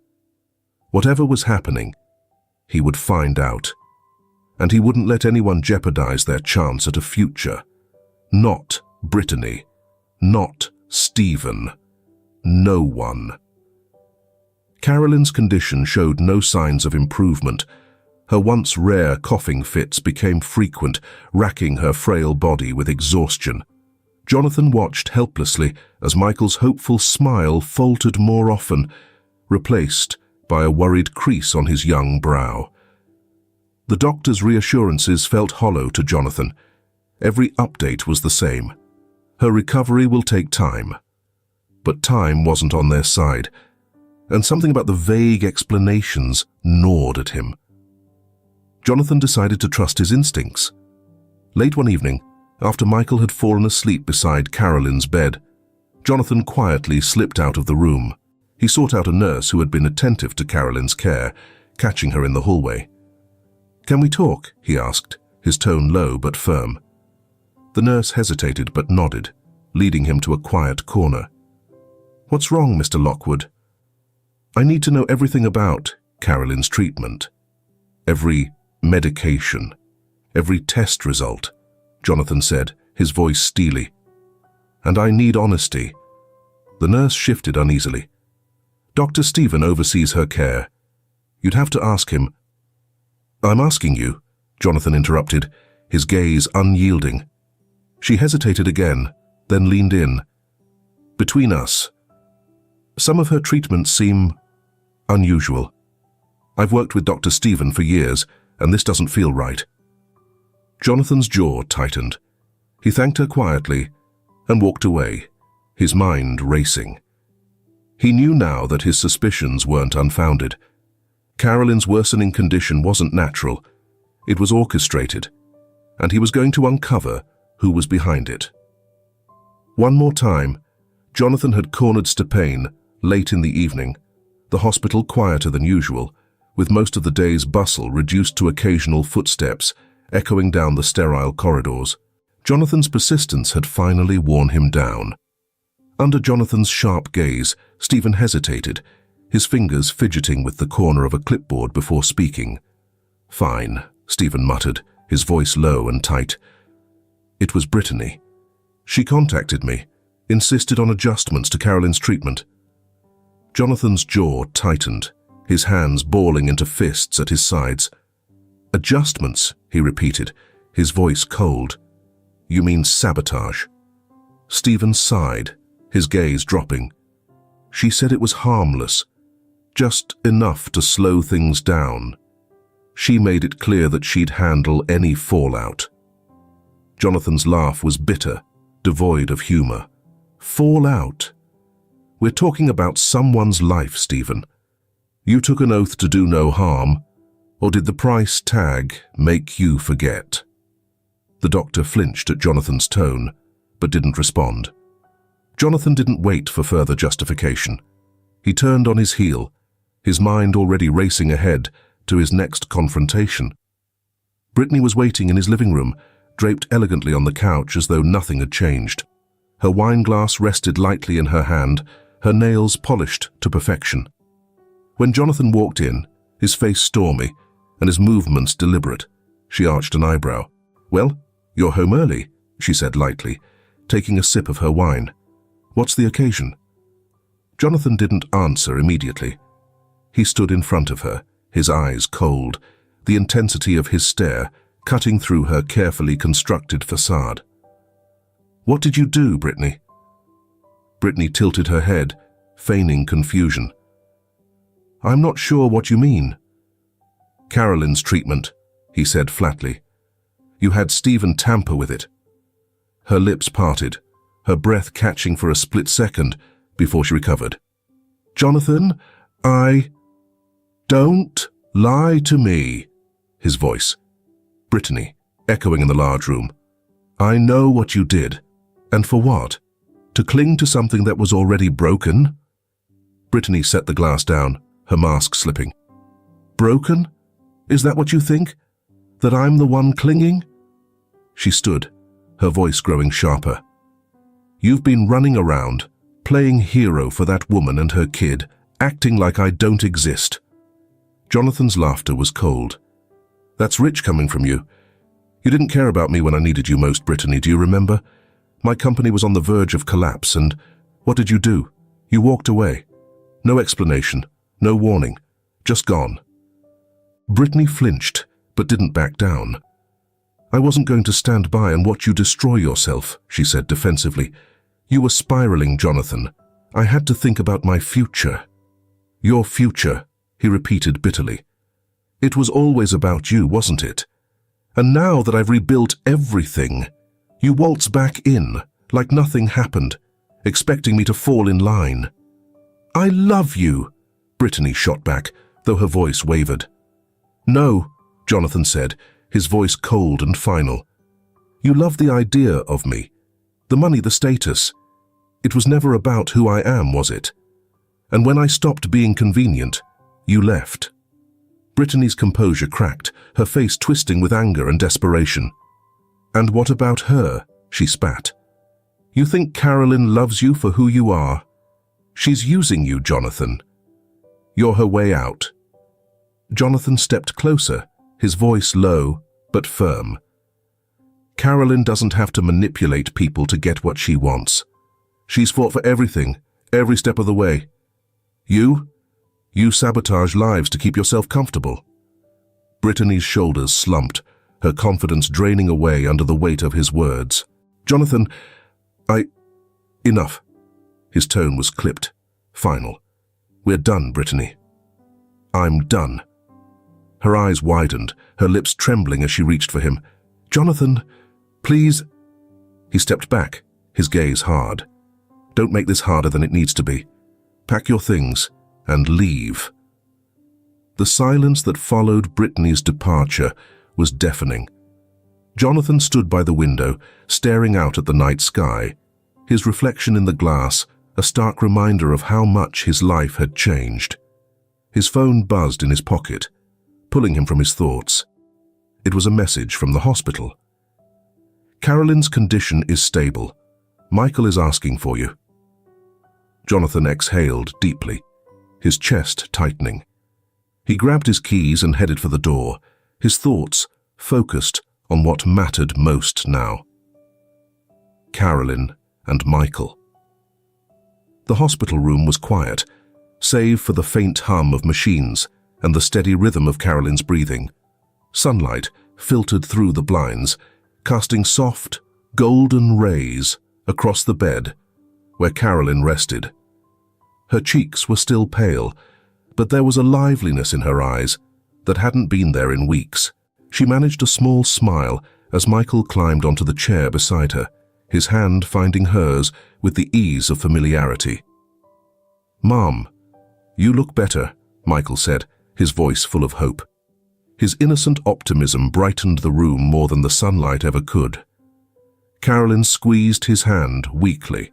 [SPEAKER 1] Whatever was happening, he would find out. And he wouldn't let anyone jeopardize their chance at a future. Not Brittany. Not Stephen. No one. Carolyn's condition showed no signs of improvement. Her once rare coughing fits became frequent, racking her frail body with exhaustion. Jonathan watched helplessly as Michael's hopeful smile faltered more often, replaced by a worried crease on his young brow. The doctor's reassurances felt hollow to Jonathan. Every update was the same. Her recovery will take time. But time wasn't on their side, and something about the vague explanations gnawed at him. Jonathan decided to trust his instincts. Late one evening, after Michael had fallen asleep beside Carolyn's bed, Jonathan quietly slipped out of the room. He sought out a nurse who had been attentive to Carolyn's care, catching her in the hallway. Can we talk? He asked, his tone low but firm. The nurse hesitated but nodded, leading him to a quiet corner. What's wrong, Mr. Lockwood? I need to know everything about Carolyn's treatment. Every medication, every test result, Jonathan said, his voice steely. And I need honesty. The nurse shifted uneasily. Dr. Stephen oversees her care. You'd have to ask him. I'm asking you, Jonathan interrupted, his gaze unyielding. She hesitated again, then leaned in. Between us, some of her treatments seem unusual. I've worked with Dr. Stephen for years, and this doesn't feel right. Jonathan's jaw tightened. He thanked her quietly and walked away, his mind racing. He knew now that his suspicions weren't unfounded. Carolyn's worsening condition wasn't natural. It was orchestrated, and he was going to uncover who was behind it. One more time, Jonathan had cornered Stepane late in the evening, the hospital quieter than usual, with most of the day's bustle reduced to occasional footsteps echoing down the sterile corridors. Jonathan's persistence had finally worn him down. Under Jonathan's sharp gaze, Stephen hesitated, his fingers fidgeting with the corner of a clipboard before speaking. "Fine," Stephen muttered, his voice low and tight. "It was Brittany. She contacted me, insisted on adjustments to Carolyn's treatment." Jonathan's jaw tightened, his hands balling into fists at his sides. "Adjustments," he repeated, his voice cold. "You mean sabotage?" Stephen sighed, his gaze dropping. "She said it was harmless, just enough to slow things down. She made it clear that she'd handle any fallout." Jonathan's laugh was bitter, devoid of humor. "Fallout? We're talking about someone's life, Stephen. You took an oath to do no harm, or did the price tag make you forget?" The doctor flinched at Jonathan's tone, but didn't respond. Jonathan didn't wait for further justification. He turned on his heel, his mind already racing ahead to his next confrontation. Brittany was waiting in his living room, draped elegantly on the couch as though nothing had changed. Her wine glass rested lightly in her hand, her nails polished to perfection. When Jonathan walked in, his face stormy and his movements deliberate, she arched an eyebrow. "Well, you're home early," she said lightly, taking a sip of her wine. "What's the occasion?" Jonathan didn't answer immediately. He stood in front of her, his eyes cold, the intensity of his stare cutting through her carefully constructed facade. "What did you do, Brittany?" Brittany tilted her head, feigning confusion. "I'm not sure what you mean." "Carolyn's treatment," he said flatly. "You had Stephen tamper with it." Her lips parted, her breath catching for a split second before she recovered. "Jonathan, Don't lie to me," his voice. Brittany, echoing in the large room. "I know what you did. And for what? To cling to something that was already broken?" Brittany set the glass down, her mask slipping. "Broken? Is that what you think? That I'm the one clinging?" She stood, her voice growing sharper. "You've been running around, playing hero for that woman and her kid, acting like I don't exist." Jonathan's laughter was cold. "That's rich coming from you. You didn't care about me when I needed you most, Brittany, do you remember? My company was on the verge of collapse, and what did you do? You walked away. No explanation, no warning, just gone." Brittany flinched, but didn't back down. "I wasn't going to stand by and watch you destroy yourself," she said defensively. "You were spiraling, Jonathan. I had to think about my future." "Your future," he repeated bitterly. "It was always about you, wasn't it? And now that I've rebuilt everything, you waltz back in like nothing happened, expecting me to fall in line." "I love you," Brittany shot back, though her voice wavered. "No," Jonathan said, his voice cold and final. "You love the idea of me, the money, the status. It was never about who I am, was it? And when I stopped being convenient, you left." Brittany's composure cracked, her face twisting with anger and desperation. "And what about her?" she spat. "You think Carolyn loves you for who you are? She's using you, Jonathan. You're her way out." Jonathan stepped closer, his voice low but firm. "Carolyn doesn't have to manipulate people to get what she wants. She's fought for everything, every step of the way. You sabotage lives to keep yourself comfortable." Brittany's shoulders slumped, her confidence draining away under the weight of his words. "Jonathan, Enough." His tone was clipped, final. "We're done, Brittany." "I'm done." Her eyes widened, her lips trembling as she reached for him. "Jonathan, please." He stepped back, his gaze hard. "Don't make this harder than it needs to be. Pack your things and leave." The silence that followed Brittany's departure was deafening. Jonathan stood by the window, staring out at the night sky, his reflection in the glass a stark reminder of how much his life had changed. His phone buzzed in his pocket, pulling him from his thoughts. It was a message from the hospital. "Carolyn's condition is stable. Michael is asking for you." Jonathan exhaled deeply, his chest tightening. He grabbed his keys and headed for the door, his thoughts focused on what mattered most now. Carolyn and Michael. The hospital room was quiet, save for the faint hum of machines and the steady rhythm of Carolyn's breathing. Sunlight filtered through the blinds, casting soft, golden rays across the bed where Carolyn rested. Her cheeks were still pale, but there was a liveliness in her eyes that hadn't been there in weeks. She managed a small smile as Michael climbed onto the chair beside her, his hand finding hers with the ease of familiarity. "Mom, you look better," Michael said, his voice full of hope. His innocent optimism brightened the room more than the sunlight ever could. Carolyn squeezed his hand weakly.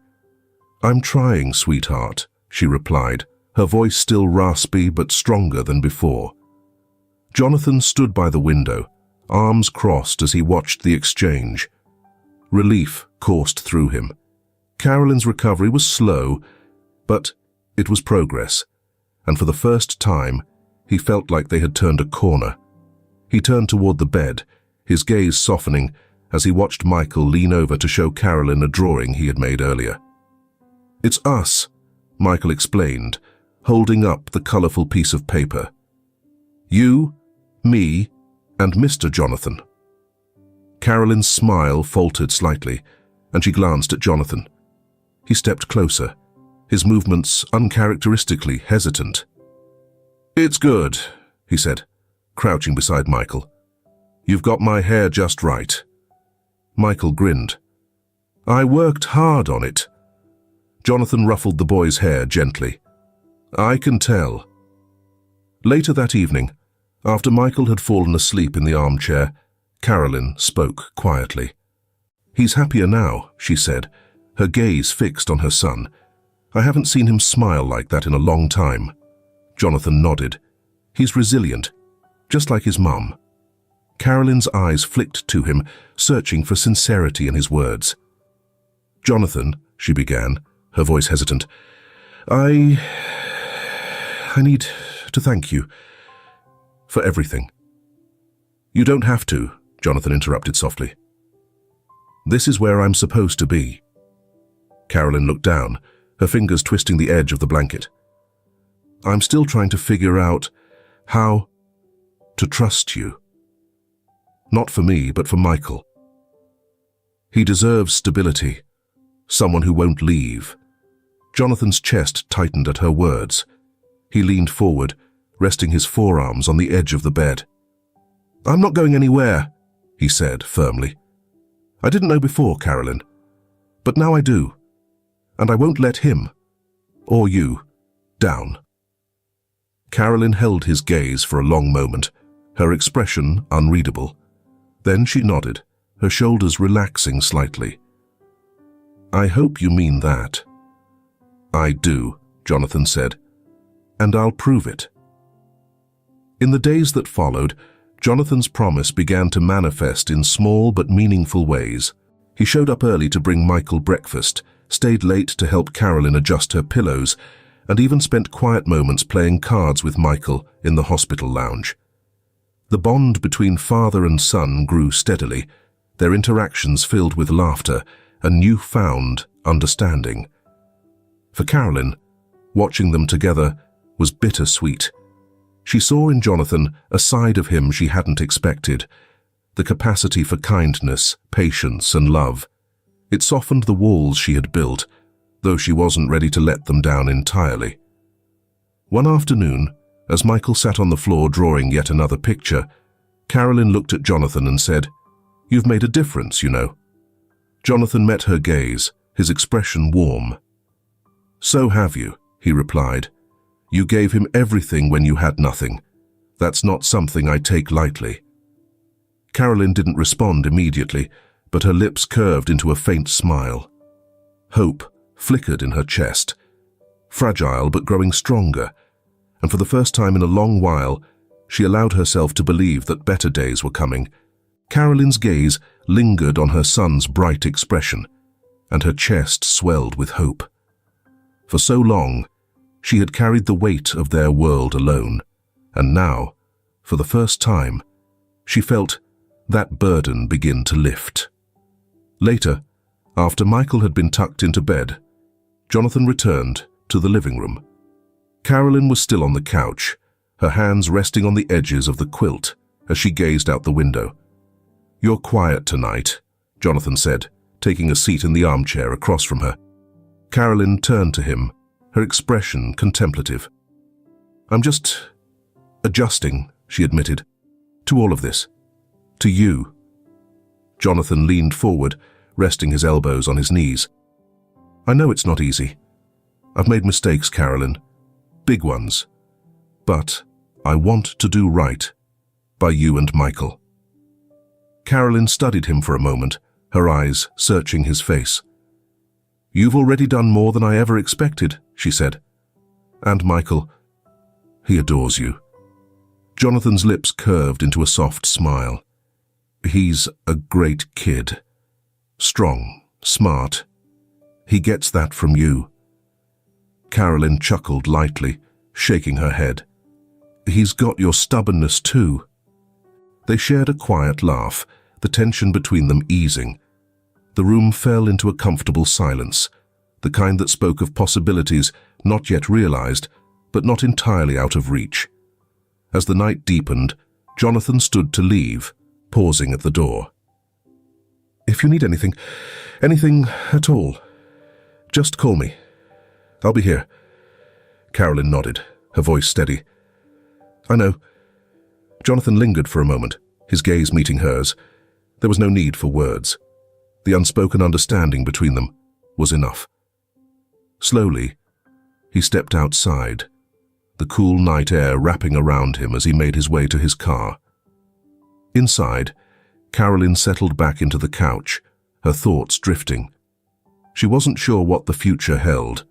[SPEAKER 1] "I'm trying, sweetheart," she replied, her voice still raspy but stronger than before. Jonathan stood by the window, arms crossed as he watched the exchange. Relief coursed through him. Carolyn's recovery was slow, but it was progress, and for the first time, he felt like they had turned a corner. He turned toward the bed, his gaze softening as he watched Michael lean over to show Carolyn a drawing he had made earlier. "It's us," Michael explained, holding up the colorful piece of paper. "You, me, and Mr. Jonathan." Carolyn's smile faltered slightly, and she glanced at Jonathan. He stepped closer, his movements uncharacteristically hesitant. "It's good," he said, crouching beside Michael. "You've got my hair just right." Michael grinned. "I worked hard on it." Jonathan ruffled the boy's hair gently. "I can tell." Later that evening, after Michael had fallen asleep in the armchair, Carolyn spoke quietly. "He's happier now," she said, her gaze fixed on her son. "I haven't seen him smile like that in a long time." Jonathan nodded. "He's resilient, just like his mum." Carolyn's eyes flicked to him, searching for sincerity in his words. "Jonathan," she began, her voice hesitant, I need to thank you for everything." "You don't have to," Jonathan interrupted softly. "This is where I'm supposed to be." Carolyn looked down, her fingers twisting the edge of the blanket. "I'm still trying to figure out how to trust you. Not for me, but for Michael. He deserves stability, someone who won't leave." Jonathan's chest tightened at her words. He leaned forward, resting his forearms on the edge of the bed. "I'm not going anywhere," he said firmly. "I didn't know before, Carolyn, but now I do, and I won't let him, or you, down." Carolyn held his gaze for a long moment, her expression unreadable. Then she nodded, her shoulders relaxing slightly. "I hope you mean that." "I do," Jonathan said, "and I'll prove it." In the days that followed, Jonathan's promise began to manifest in small but meaningful ways. He showed up early to bring Michael breakfast, stayed late to help Carolyn adjust her pillows, and even spent quiet moments playing cards with Michael in the hospital lounge. The bond between father and son grew steadily, their interactions filled with laughter and newfound understanding. For Carolyn, watching them together was bittersweet. She saw in Jonathan a side of him she hadn't expected, the capacity for kindness, patience, and love. It softened the walls she had built, though she wasn't ready to let them down entirely. One afternoon, as Michael sat on the floor drawing yet another picture, Carolyn looked at Jonathan and said, "You've made a difference, you know." Jonathan met her gaze, his expression warm. "So have you," he replied. "You gave him everything when you had nothing. That's not something I take lightly." Carolyn didn't respond immediately, but her lips curved into a faint smile. Hope flickered in her chest, fragile but growing stronger, and for the first time in a long while, she allowed herself to believe that better days were coming. Carolyn's gaze lingered on her son's bright expression, and her chest swelled with hope. For so long, she had carried the weight of their world alone, and now, for the first time, she felt that burden begin to lift. Later, after Michael had been tucked into bed, Jonathan returned to the living room. Carolyn was still on the couch, her hands resting on the edges of the quilt as she gazed out the window. "You're quiet tonight," Jonathan said, taking a seat in the armchair across from her. Carolyn turned to him, her expression contemplative. "I'm just adjusting," she admitted, "to all of this. To you." Jonathan leaned forward, resting his elbows on his knees. "I know it's not easy. I've made mistakes, Carolyn. Big ones. But I want to do right by you and Michael." Carolyn studied him for a moment, her eyes searching his face. "You've already done more than I ever expected," she said. "And Michael, he adores you." Jonathan's lips curved into a soft smile. "He's a great kid. Strong, smart. He gets that from you." Carolyn chuckled lightly, shaking her head. "He's got your stubbornness too." They shared a quiet laugh, the tension between them easing. The room fell into a comfortable silence, the kind that spoke of possibilities not yet realized, but not entirely out of reach. As the night deepened, Jonathan stood to leave, pausing at the door. "If you need anything at all, just call me. I'll be here." Carolyn nodded, her voice steady. "I know." Jonathan lingered for a moment, his gaze meeting hers. There was no need for words. The unspoken understanding between them was enough. Slowly, he stepped outside, the cool night air wrapping around him as he made his way to his car. Inside, Carolyn settled back into the couch, her thoughts drifting. She wasn't sure what the future held,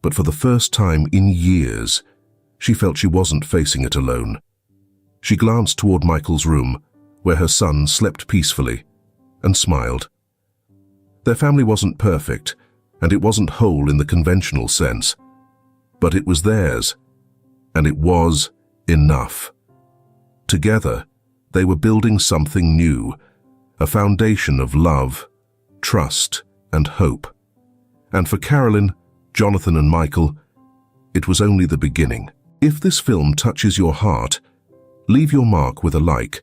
[SPEAKER 1] but for the first time in years, she felt she wasn't facing it alone. She glanced toward Michael's room, where her son slept peacefully, and smiled. Their family wasn't perfect, and it wasn't whole in the conventional sense, but it was theirs, and it was enough. Together, they were building something new, a foundation of love, trust, and hope. And for Carolyn, Jonathan, and Michael, it was only the beginning. If this film touches your heart, leave your mark with a like,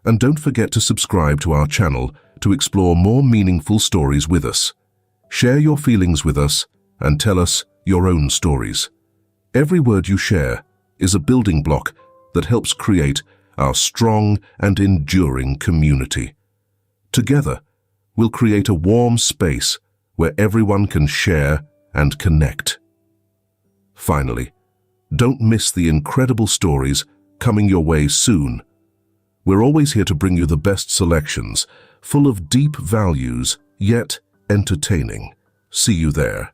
[SPEAKER 1] and don't forget to subscribe to our channel to explore more meaningful stories with us. Share your feelings with us and tell us your own stories. Every word you share is a building block that helps create our strong and enduring community. Together, we'll create a warm space where everyone can share and connect. Finally, don't miss the incredible stories coming your way soon. We're always here to bring you the best selections, full of deep values, yet entertaining. See you there.